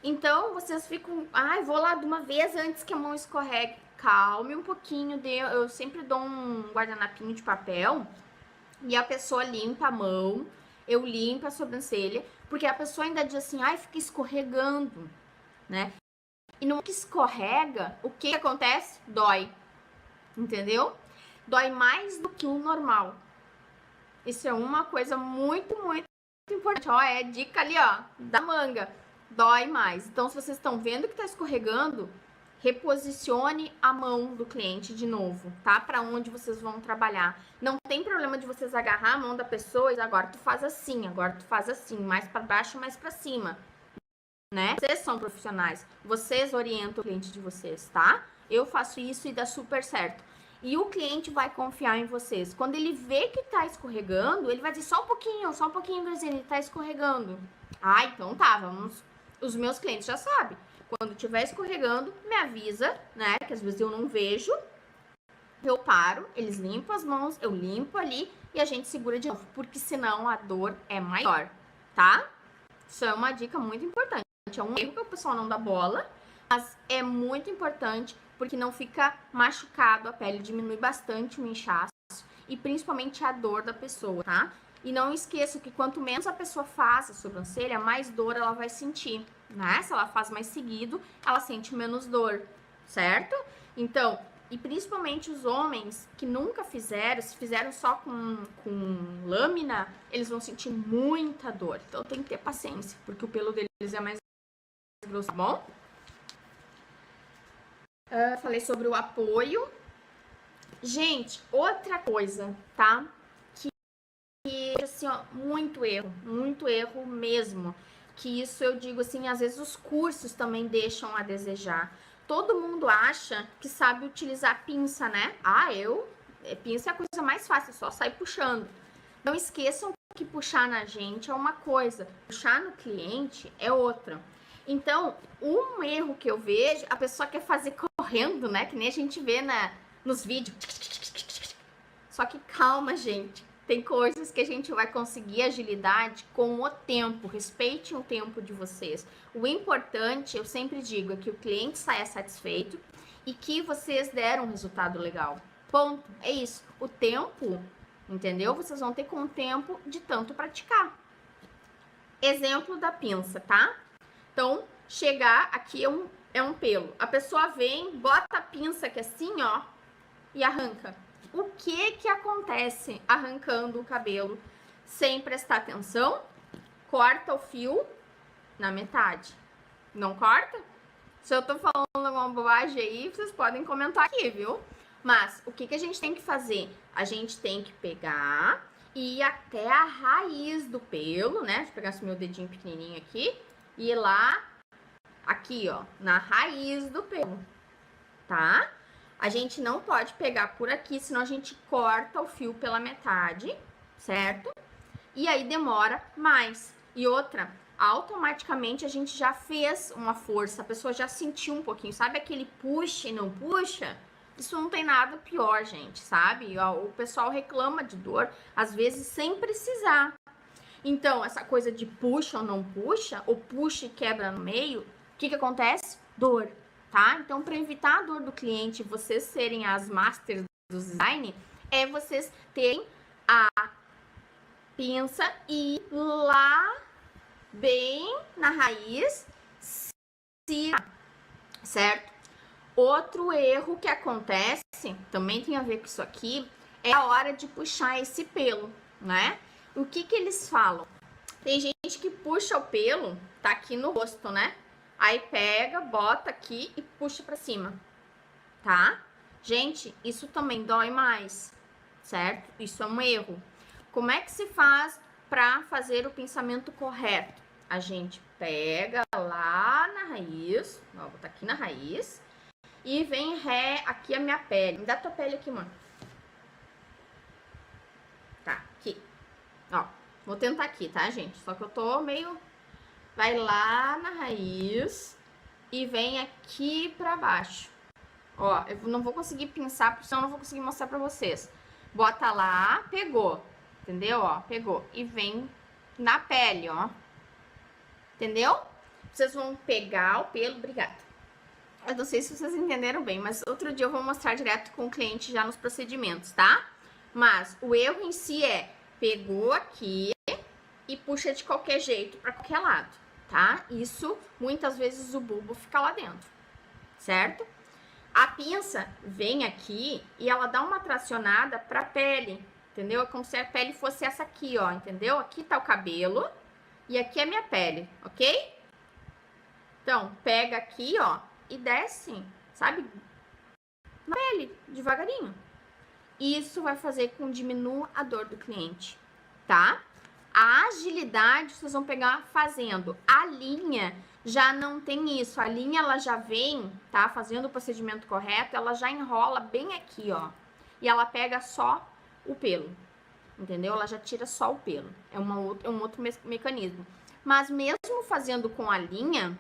Então, vocês ficam, ai, vou lá de uma vez antes que a mão escorregue. Calme um pouquinho, eu sempre dou um guardanapinho de papel e a pessoa limpa a mão, eu limpo a sobrancelha, porque a pessoa ainda diz assim, ai, fica escorregando, né? E no que escorrega, o que acontece? Dói, entendeu? Dói mais do que o normal. Isso é uma coisa muito importante, ó, é dica ali, ó, da manga, dói mais. Então, se vocês estão vendo que tá escorregando, reposicione a mão do cliente de novo, tá? Para onde vocês vão trabalhar. Não tem problema de vocês agarrar a mão da pessoa e agora tu faz assim, agora tu faz assim, mais para baixo, mais para cima, né? Vocês são profissionais, vocês orientam o cliente de vocês, tá? Eu faço isso e dá super certo. E o cliente vai confiar em vocês. Quando ele vê que tá escorregando, ele vai dizer só um pouquinho, Graziane, tá escorregando. Ah, então tá, vamos. Os meus clientes já sabem. Quando estiver escorregando, me avisa, né? Que às vezes eu não vejo. Eu paro, eles limpam as mãos, eu limpo ali e a gente segura de novo, porque senão a dor é maior, tá? Isso é uma dica muito importante. É um erro que o pessoal não dá bola, mas é muito importante porque não fica machucado, a pele diminui bastante o inchaço e principalmente a dor da pessoa, tá? E não esqueça que quanto menos a pessoa faz a sobrancelha, mais dor ela vai sentir, né? Se ela faz mais seguido, ela sente menos dor, certo? Então, e principalmente os homens que nunca fizeram, se fizeram só com lâmina, eles vão sentir muita dor. Então tem que ter paciência, porque o pelo deles é mais grosso, tá bom? Falei sobre o apoio. Gente, outra coisa, tá? Que, assim, ó, muito erro mesmo. Que isso eu digo assim, às vezes os cursos também deixam a desejar. Todo mundo acha que sabe utilizar pinça, né? Pinça é a coisa mais fácil, só sai puxando. Não esqueçam que puxar na gente é uma coisa, puxar no cliente é outra. Então, um erro que eu vejo, a pessoa quer fazer correndo, né? Que nem a gente vê nos vídeos. Só que calma, gente. Tem coisas que a gente vai conseguir agilidade com o tempo. Respeitem o tempo de vocês. O importante, eu sempre digo, é que o cliente saia satisfeito e que vocês deram um resultado legal. Ponto. É isso. O tempo, entendeu? Vocês vão ter com o tempo de tanto praticar. Exemplo da pinça, tá? Então, chegar aqui é um pelo. A pessoa vem, bota a pinça aqui assim, ó, e arranca. O que acontece arrancando o cabelo sem prestar atenção? Corta o fio na metade. Não corta? Se eu tô falando alguma bobagem aí, vocês podem comentar aqui, viu? Mas o que que a gente tem que fazer? A gente tem que pegar e ir até a raiz do pelo, né? Deixa eu pegar esse meu dedinho pequenininho aqui e ir lá, aqui, ó, na raiz do pelo, tá? A gente não pode pegar por aqui, senão a gente corta o fio pela metade, certo? E aí demora mais. E outra, automaticamente a gente já fez uma força, a pessoa já sentiu um pouquinho, sabe aquele puxa e não puxa? Isso não tem nada pior, gente, sabe? O pessoal reclama de dor, às vezes sem precisar. Então, essa coisa de puxa ou não puxa, ou puxa e quebra no meio, o que que acontece? Dor, tá? Então, para evitar a dor do cliente, vocês serem as masters do design, é vocês terem a pinça e ir lá bem na raiz, certo? Outro erro que acontece, também tem a ver com isso aqui, é a hora de puxar esse pelo, né? O que que eles falam? Tem gente que puxa o pelo, tá aqui no rosto, né? Aí pega, bota aqui e puxa pra cima, tá? Gente, isso também dói mais, certo? Isso é um erro. Como é que se faz para fazer o pensamento correto? A gente pega lá na raiz, ó, vou botar aqui na raiz, e vem ré aqui a minha pele. Me dá tua pele aqui, mano. Tá, aqui. Ó, vou tentar aqui, tá, gente? Só que eu tô meio... Vai lá na raiz e vem aqui pra baixo. Ó, eu não vou conseguir pinçar, porque senão eu não vou conseguir mostrar pra vocês. Bota lá, pegou. Entendeu? Ó, pegou. E vem na pele, ó. Entendeu? Vocês vão pegar o pelo... Obrigada. Eu não sei se vocês entenderam bem, mas outro dia eu vou mostrar direto com o cliente já nos procedimentos, tá? Mas o erro em si é, pegou aqui e puxa de qualquer jeito para qualquer lado, tá? Isso, muitas vezes o bulbo fica lá dentro, certo? A pinça vem aqui e ela dá uma tracionada pra pele, entendeu? É como se a pele fosse essa aqui, ó, entendeu? Aqui tá o cabelo e aqui é a minha pele, ok? Então, pega aqui, ó, e desce, sabe? Na pele, devagarinho. Isso vai fazer com que diminua a dor do cliente, tá? A agilidade vocês vão pegar fazendo. A linha já não tem isso. A linha, ela já vem, tá? Fazendo o procedimento correto, ela já enrola bem aqui, ó. E ela pega só o pelo, entendeu? Ela já tira só o pelo. É um outro mecanismo. Mas mesmo fazendo com a linha,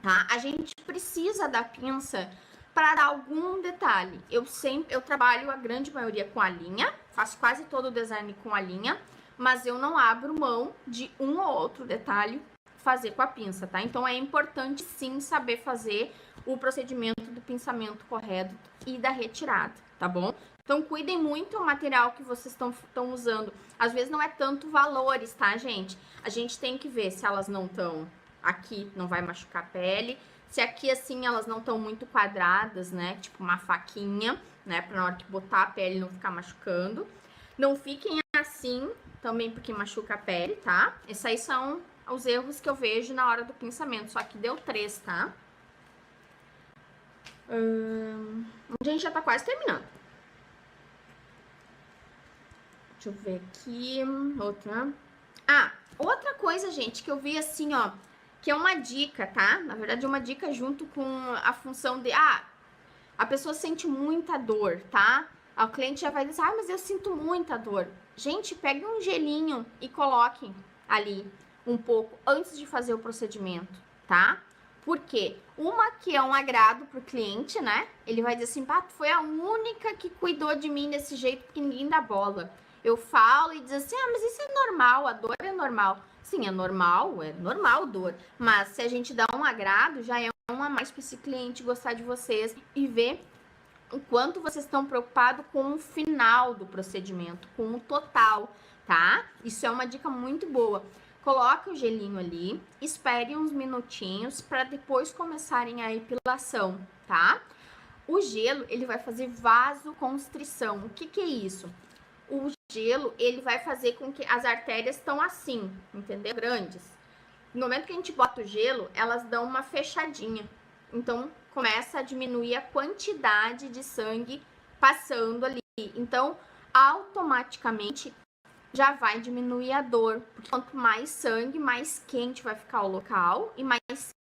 tá? A gente precisa da pinça para dar algum detalhe. Eu trabalho a grande maioria com a linha, faço quase todo o design com a linha, mas eu não abro mão de um ou outro detalhe fazer com a pinça, tá? Então é importante sim saber fazer o procedimento do pinçamento correto e da retirada, tá bom? Então cuidem muito o material que vocês estão usando. Às vezes não é tanto valores, tá, gente? A gente tem que ver se elas não estão aqui, não vai machucar a pele. Se aqui, assim, elas não estão muito quadradas, né? Tipo uma faquinha, né? Pra na hora que botar a pele não ficar machucando. Não fiquem assim, também porque machuca a pele, tá? Esses aí são os erros que eu vejo na hora do pinçamento. Só que deu 3, tá? A gente já tá quase terminando. Deixa eu ver aqui. Outra. Ah, outra coisa, gente, que eu vi assim, ó, que é uma dica, tá? Na verdade, é uma dica junto com a função de... a pessoa sente muita dor, tá? O cliente já vai dizer, mas eu sinto muita dor. Gente, pegue um gelinho e coloque ali um pouco antes de fazer o procedimento, tá? Por quê? Uma que é um agrado pro cliente, né? Ele vai dizer assim, tu foi a única que cuidou de mim desse jeito, porque ninguém dá bola. Eu falo e diz assim, mas isso é normal, a dor é normal. Sim, é normal dor. Mas se a gente dá um agrado, já é uma mais para esse cliente gostar de vocês e ver o quanto vocês estão preocupados com o final do procedimento, com o total, tá? Isso é uma dica muito boa. Coloque o gelinho ali, espere uns minutinhos para depois começarem a epilação, tá? O gelo, ele vai fazer vasoconstrição. O que que é isso? O gelo, ele vai fazer com que as artérias estão assim, entendeu? Grandes. No momento que a gente bota o gelo, elas dão uma fechadinha. Então, começa a diminuir a quantidade de sangue passando ali. Então, automaticamente já vai diminuir a dor. Porque quanto mais sangue, mais quente vai ficar o local e mais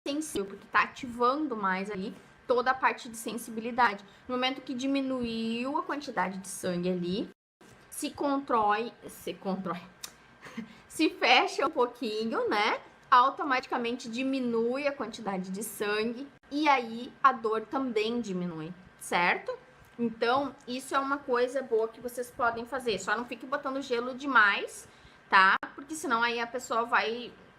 sensível, porque tá ativando mais ali toda a parte de sensibilidade. No momento que diminuiu a quantidade de sangue ali, se fecha um pouquinho, né? Automaticamente diminui a quantidade de sangue e aí a dor também diminui, certo? Então, isso é uma coisa boa que vocês podem fazer. Só não fique botando gelo demais, tá? Porque senão aí a pessoa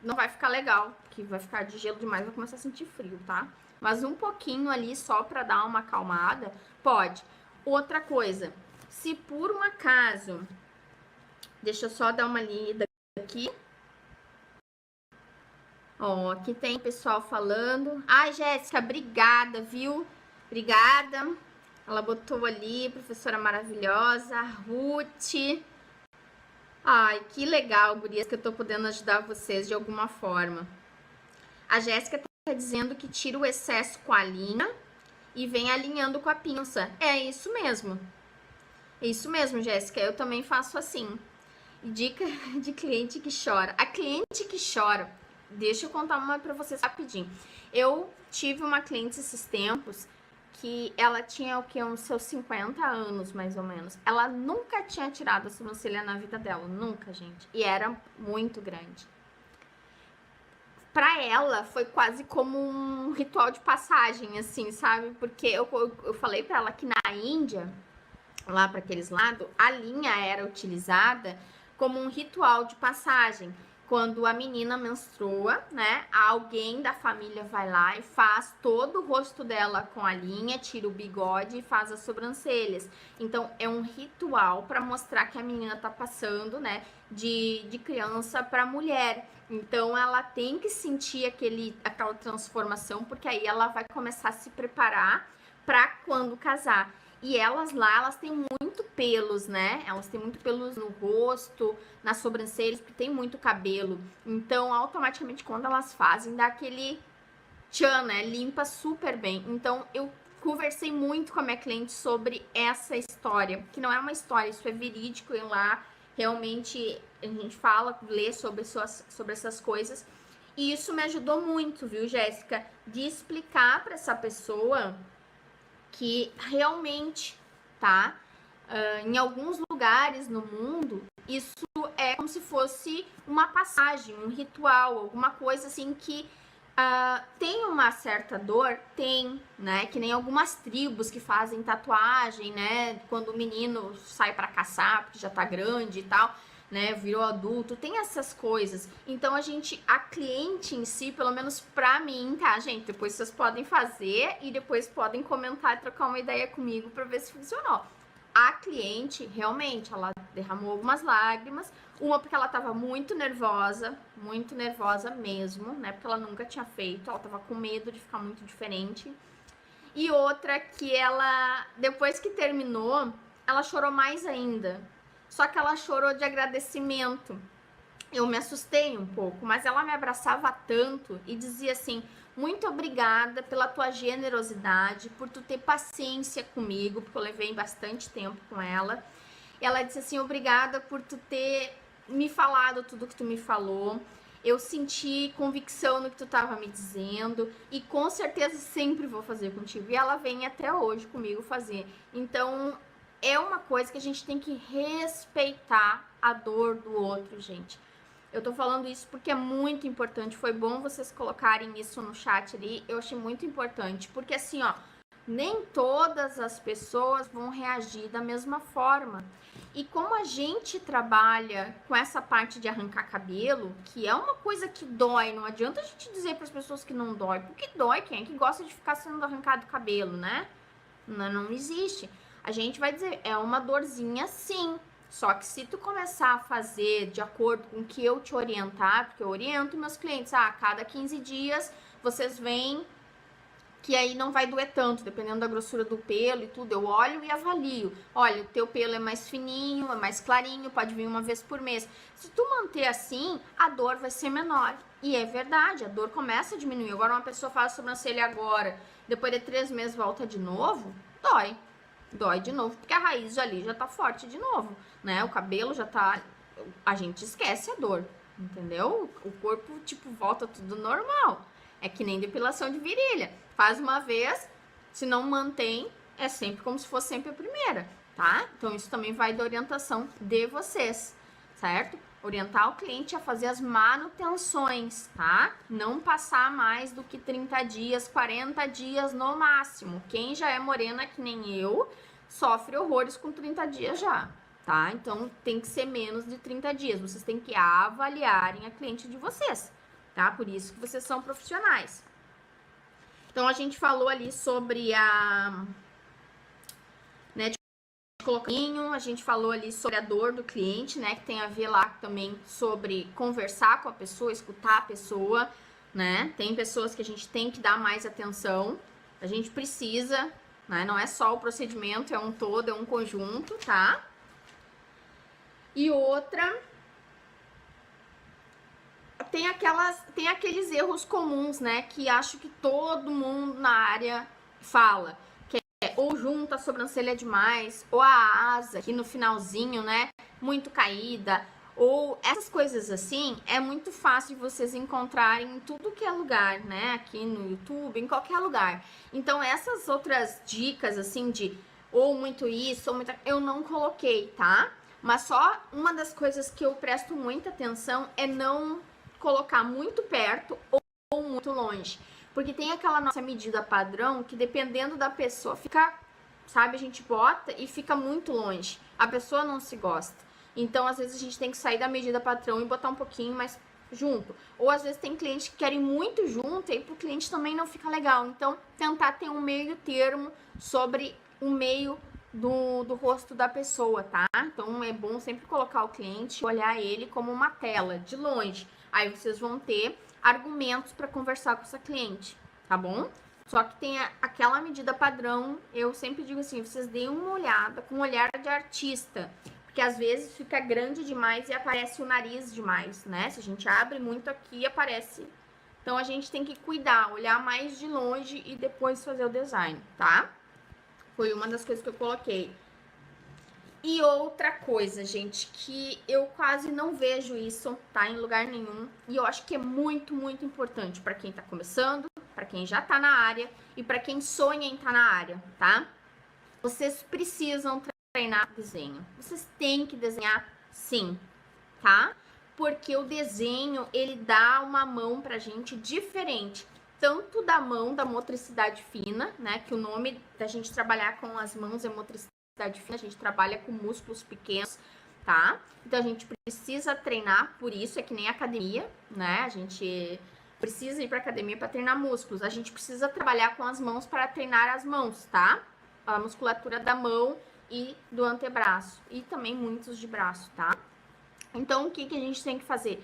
não vai ficar legal, porque vai ficar de gelo demais, vai começar a sentir frio, tá? Mas um pouquinho ali só para dar uma acalmada, pode. Outra coisa, se por um acaso, deixa eu só dar uma lida aqui. Ó, aqui tem pessoal falando. Ai, Jéssica, obrigada, viu? Obrigada. Ela botou ali, professora maravilhosa, Ruth. Ai, que legal, gurias, que eu tô podendo ajudar vocês de alguma forma. A Jéssica tá dizendo que tira o excesso com a linha e vem alinhando com a pinça. É isso mesmo. É isso mesmo, Jéssica. Eu também faço assim. Dica de cliente que chora. A cliente que chora, deixa eu contar uma pra vocês rapidinho. Eu tive uma cliente esses tempos que ela tinha o que, uns seus 50 anos, mais ou menos. Ela nunca tinha tirado a sobrancelha na vida dela, nunca, gente. E era muito grande. Pra ela, foi quase como um ritual de passagem, assim, sabe? Porque eu falei pra ela que na Índia, lá para aqueles lados, a linha era utilizada como um ritual de passagem. Quando a menina menstrua, né, alguém da família vai lá e faz todo o rosto dela com a linha, tira o bigode e faz as sobrancelhas. Então, é um ritual para mostrar que a menina tá passando, né, de criança para mulher. Então, ela tem que sentir aquela transformação, porque aí ela vai começar a se preparar para quando casar. E elas lá, elas têm muito pelos, né? Elas têm muito pelos no rosto, nas sobrancelhas, porque tem muito cabelo. Então, automaticamente, quando elas fazem, dá aquele tchan, né? Limpa super bem. Então, eu conversei muito com a minha cliente sobre essa história, que não é uma história, isso é verídico. E lá, realmente, a gente fala, lê sobre essas coisas. E isso me ajudou muito, viu, Jéssica? De explicar para essa pessoa que realmente, tá? Em alguns lugares no mundo, isso é como se fosse uma passagem, um ritual, alguma coisa assim que tem uma certa dor, tem, né? Que nem algumas tribos que fazem tatuagem, né? Quando o menino sai para caçar, porque já tá grande e tal, né? Virou adulto, tem essas coisas. Então a cliente em si, pelo menos pra mim, tá, gente? Depois vocês podem fazer e depois podem comentar e trocar uma ideia comigo pra ver se funcionou. A cliente, realmente, ela derramou algumas lágrimas. Uma porque ela tava muito nervosa mesmo, né? Porque ela nunca tinha feito, ela tava com medo de ficar muito diferente. E outra que ela, depois que terminou, ela chorou mais ainda. Só que ela chorou de agradecimento. Eu me assustei um pouco, mas ela me abraçava tanto e dizia assim: muito obrigada pela tua generosidade, por tu ter paciência comigo, porque eu levei bastante tempo com ela. Ela disse assim: obrigada por tu ter me falado tudo que tu me falou. Eu senti convicção no que tu tava me dizendo e com certeza sempre vou fazer contigo. E ela vem até hoje comigo fazer. Então, é uma coisa que a gente tem que respeitar a dor do outro, gente. Eu tô falando isso porque é muito importante. Foi bom vocês colocarem isso no chat ali. Eu achei muito importante. Porque assim, ó, nem todas as pessoas vão reagir da mesma forma. E como a gente trabalha com essa parte de arrancar cabelo, que é uma coisa que dói, não adianta a gente dizer para as pessoas que não dói, porque dói. Quem é que gosta de ficar sendo arrancado cabelo, né? Não existe. A gente vai dizer, é uma dorzinha sim. Só que se tu começar a fazer de acordo com o que eu te orientar, porque eu oriento meus clientes, a cada 15 dias vocês vêm que aí não vai doer tanto, dependendo da grossura do pelo e tudo. Eu olho e avalio. Olha, o teu pelo é mais fininho, é mais clarinho, pode vir uma vez por mês. Se tu manter assim, a dor vai ser menor. E é verdade, a dor começa a diminuir. Agora, uma pessoa faz a sobrancelha agora, depois de 3 meses volta de novo, dói. Dói de novo, porque a raiz ali já tá forte de novo, né? O cabelo já tá... A gente esquece a dor, entendeu? O corpo, tipo, volta tudo normal. É que nem depilação de virilha. Faz uma vez, se não mantém, é sempre como se fosse sempre a primeira, tá? Então, isso também vai da orientação de vocês, certo? Orientar o cliente a fazer as manutenções, tá? Não passar mais do que 30 dias, 40 dias no máximo. Quem já é morena, que nem eu, sofre horrores com 30 dias já, tá? Então, tem que ser menos de 30 dias. Vocês têm que avaliarem a cliente de vocês, tá? Por isso que vocês são profissionais. Então, a gente falou ali sobre a... né, a gente falou ali sobre a dor do cliente, né, que tem a ver lá também sobre conversar com a pessoa, escutar a pessoa, né? Tem pessoas que a gente tem que dar mais atenção, a gente precisa, né? Não é só o procedimento, é um todo, é um conjunto, tá? E outra... Tem aqueles erros comuns, né, que acho que todo mundo na área fala, que é ou junta a sobrancelha demais, ou a asa aqui no finalzinho, né, muito caída, ou essas coisas assim, é muito fácil de vocês encontrarem em tudo que é lugar, né, aqui no YouTube, em qualquer lugar. Então, essas outras dicas, assim, de ou muito isso, ou muito... eu não coloquei, tá? Mas só uma das coisas que eu presto muita atenção é não colocar muito perto ou muito longe, porque tem aquela nossa medida padrão que dependendo da pessoa fica, sabe, a gente bota e fica muito longe, a pessoa não se gosta, então às vezes a gente tem que sair da medida padrão e botar um pouquinho mais junto, ou às vezes tem clientes que querem muito junto e aí pro cliente também não fica legal, então tentar ter um meio termo sobre o meio do rosto da pessoa, tá? Então é bom sempre colocar o cliente, olhar ele como uma tela, de longe. Aí vocês vão ter argumentos para conversar com essa cliente, tá bom? Só que tem aquela medida padrão, eu sempre digo assim, vocês deem uma olhada com um olhar de artista, porque às vezes fica grande demais e aparece o nariz demais, né? Se a gente abre muito aqui, aparece. Então a gente tem que cuidar, olhar mais de longe e depois fazer o design, tá? Foi uma das coisas que eu coloquei. E outra coisa, gente, que eu quase não vejo isso, tá, em lugar nenhum. E eu acho que é muito, muito importante para quem tá começando, para quem já tá na área e para quem sonha em estar na área, tá? Vocês precisam treinar desenho. Vocês têm que desenhar sim, tá? Porque o desenho, ele dá uma mão pra gente diferente. Tanto da mão, da motricidade fina, né? Que o nome da gente trabalhar com as mãos é motricidade fina, a gente trabalha com músculos pequenos, tá? Então a gente precisa treinar, por isso é que nem academia, né? A gente precisa ir pra academia para treinar músculos. A gente precisa trabalhar com as mãos para treinar as mãos, tá? A musculatura da mão e do antebraço. E também muitos de braço, tá? Então o que a gente tem que fazer?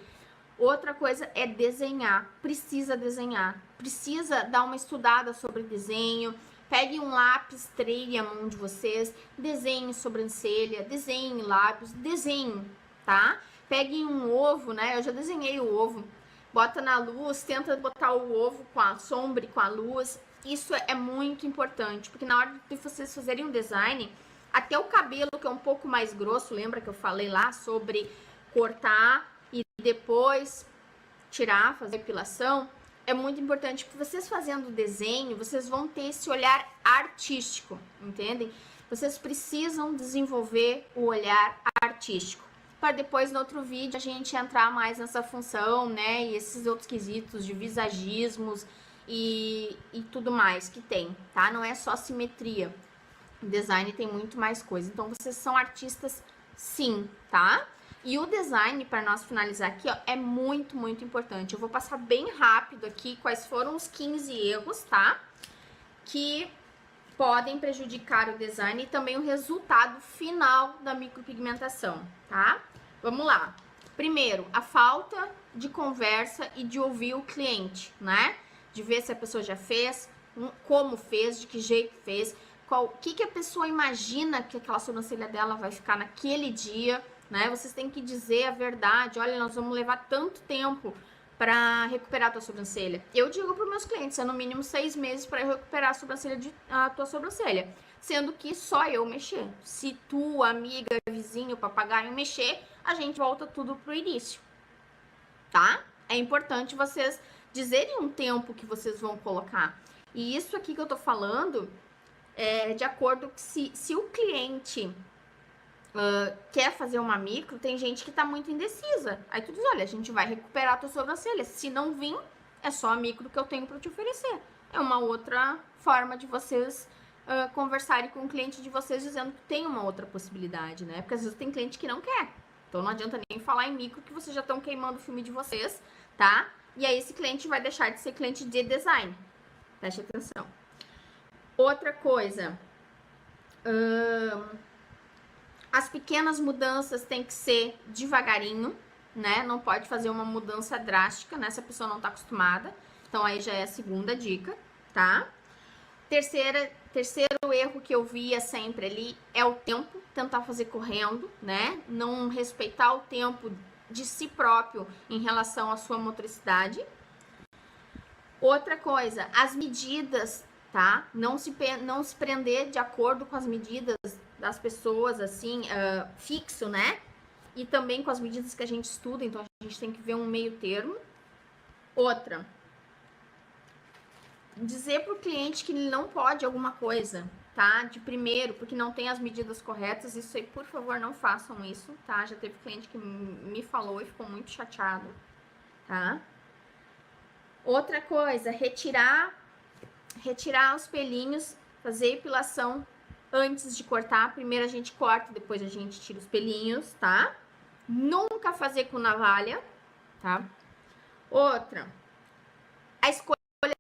Outra coisa é desenhar, precisa dar uma estudada sobre desenho, pegue um lápis, treine a mão de vocês, desenhe sobrancelha, desenhe lábios, desenhe, tá? Pegue um ovo, né? Eu já desenhei o ovo, bota na luz, tenta botar o ovo com a sombra e com a luz, isso é muito importante, porque na hora de vocês fazerem um design, até o cabelo que é um pouco mais grosso, lembra que eu falei lá sobre cortar e depois tirar, fazer depilação, é muito importante, porque vocês fazendo o desenho, vocês vão ter esse olhar artístico, entendem? Vocês precisam desenvolver o olhar artístico, para depois no outro vídeo a gente entrar mais nessa função, né, e esses outros quesitos de visagismos e tudo mais que tem, tá? Não é só simetria, o design tem muito mais coisa, então vocês são artistas sim, tá? E o design, para nós finalizar aqui, ó, é muito, muito importante. Eu vou passar bem rápido aqui quais foram os 15 erros, tá? Que podem prejudicar o design e também o resultado final da micropigmentação, tá? Vamos lá. Primeiro, a falta de conversa e de ouvir o cliente, né? De ver se a pessoa já fez, como fez, de que jeito fez, o que a pessoa imagina que aquela sobrancelha dela vai ficar naquele dia, né? Vocês têm que dizer a verdade. Olha, nós vamos levar tanto tempo para recuperar a tua sobrancelha. Eu digo para os meus clientes, é no mínimo 6 meses para recuperar a tua sobrancelha. Sendo que só eu mexer. Se tu, amiga, vizinho, papagaio mexer, a gente volta tudo pro início, tá? É importante vocês dizerem um tempo que vocês vão colocar. E isso aqui que eu tô falando é de acordo com se o cliente quer fazer uma micro, tem gente que tá muito indecisa. Aí tu diz, olha, a gente vai recuperar a tua sobrancelha. Se não vir, é só a micro que eu tenho para te oferecer. É uma outra forma de vocês conversarem com o cliente de vocês dizendo que tem uma outra possibilidade, né? Porque às vezes tem cliente que não quer. Então não adianta nem falar em micro que vocês já estão queimando o filme de vocês, tá? E aí esse cliente vai deixar de ser cliente de design. Preste atenção. Outra coisa, as pequenas mudanças têm que ser devagarinho, né? Não pode fazer uma mudança drástica, né? Se a pessoa não tá acostumada. Então aí já é a segunda dica, tá? Terceiro erro que eu via sempre ali é o tempo, tentar fazer correndo, né? Não respeitar o tempo de si próprio em relação à sua motricidade. Outra coisa, as medidas, tá? Não se prender de acordo com as medidas das pessoas, assim, fixo, né? E também com as medidas que a gente estuda, então a gente tem que ver um meio termo. Outra, dizer para o cliente que ele não pode alguma coisa, tá? De primeiro, porque não tem as medidas corretas, isso aí, por favor, não façam isso, tá? Já teve cliente que me falou e ficou muito chateado, tá? Outra coisa, retirar os pelinhos, fazer epilação antes de cortar. Primeiro a gente corta, depois a gente tira os pelinhos, tá? Nunca fazer com navalha, tá? Outra, a escolha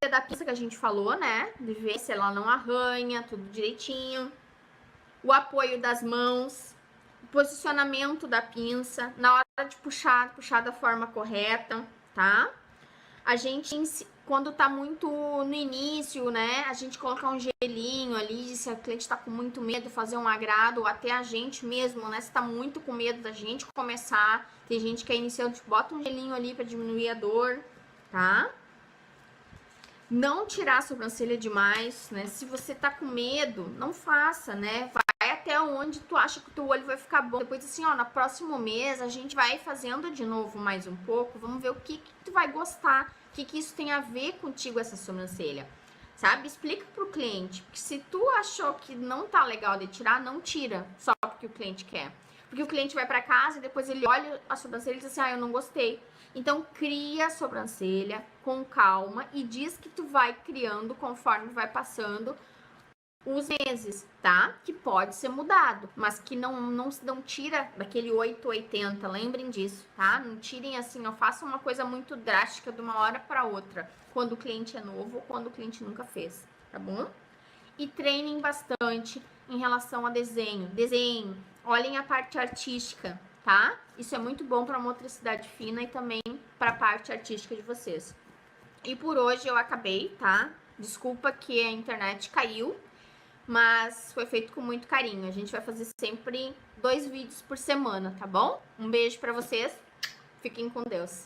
da pinça que a gente falou, né? De ver se ela não arranha, tudo direitinho. O apoio das mãos, o posicionamento da pinça, na hora de puxar da forma correta, tá? A gente, quando tá muito no início, né? A gente colocar um gelinho ali, se a cliente tá com muito medo, fazer um agrado, ou até a gente mesmo, né? Se tá muito com medo da gente começar, tem gente que é iniciante, bota um gelinho ali pra diminuir a dor, tá? Não tirar a sobrancelha demais, né? Se você tá com medo, não faça, né? Vai até onde tu acha que o teu olho vai ficar bom. Depois assim, ó, no próximo mês a gente vai fazendo de novo mais um pouco. Vamos ver o que tu vai gostar. O que isso tem a ver contigo, essa sobrancelha. Sabe? Explica pro cliente. Porque se tu achou que não tá legal de tirar, não tira. Só porque o cliente quer. Porque o cliente vai pra casa e depois ele olha a sobrancelha e diz assim, eu não gostei. Então, cria a sobrancelha com calma e diz que tu vai criando conforme vai passando os meses, tá? Que pode ser mudado, mas que não tira daquele 880, lembrem disso, tá? Não tirem assim, não façam uma coisa muito drástica de uma hora para outra, quando o cliente é novo ou quando o cliente nunca fez, tá bom? E treinem bastante em relação a desenho. Desenho, olhem a parte artística, tá? Isso é muito bom para motricidade fina e também para a parte artística de vocês. E por hoje eu acabei, tá? Desculpa que a internet caiu, mas foi feito com muito carinho. A gente vai fazer sempre 2 vídeos por semana, tá bom? Um beijo para vocês. Fiquem com Deus.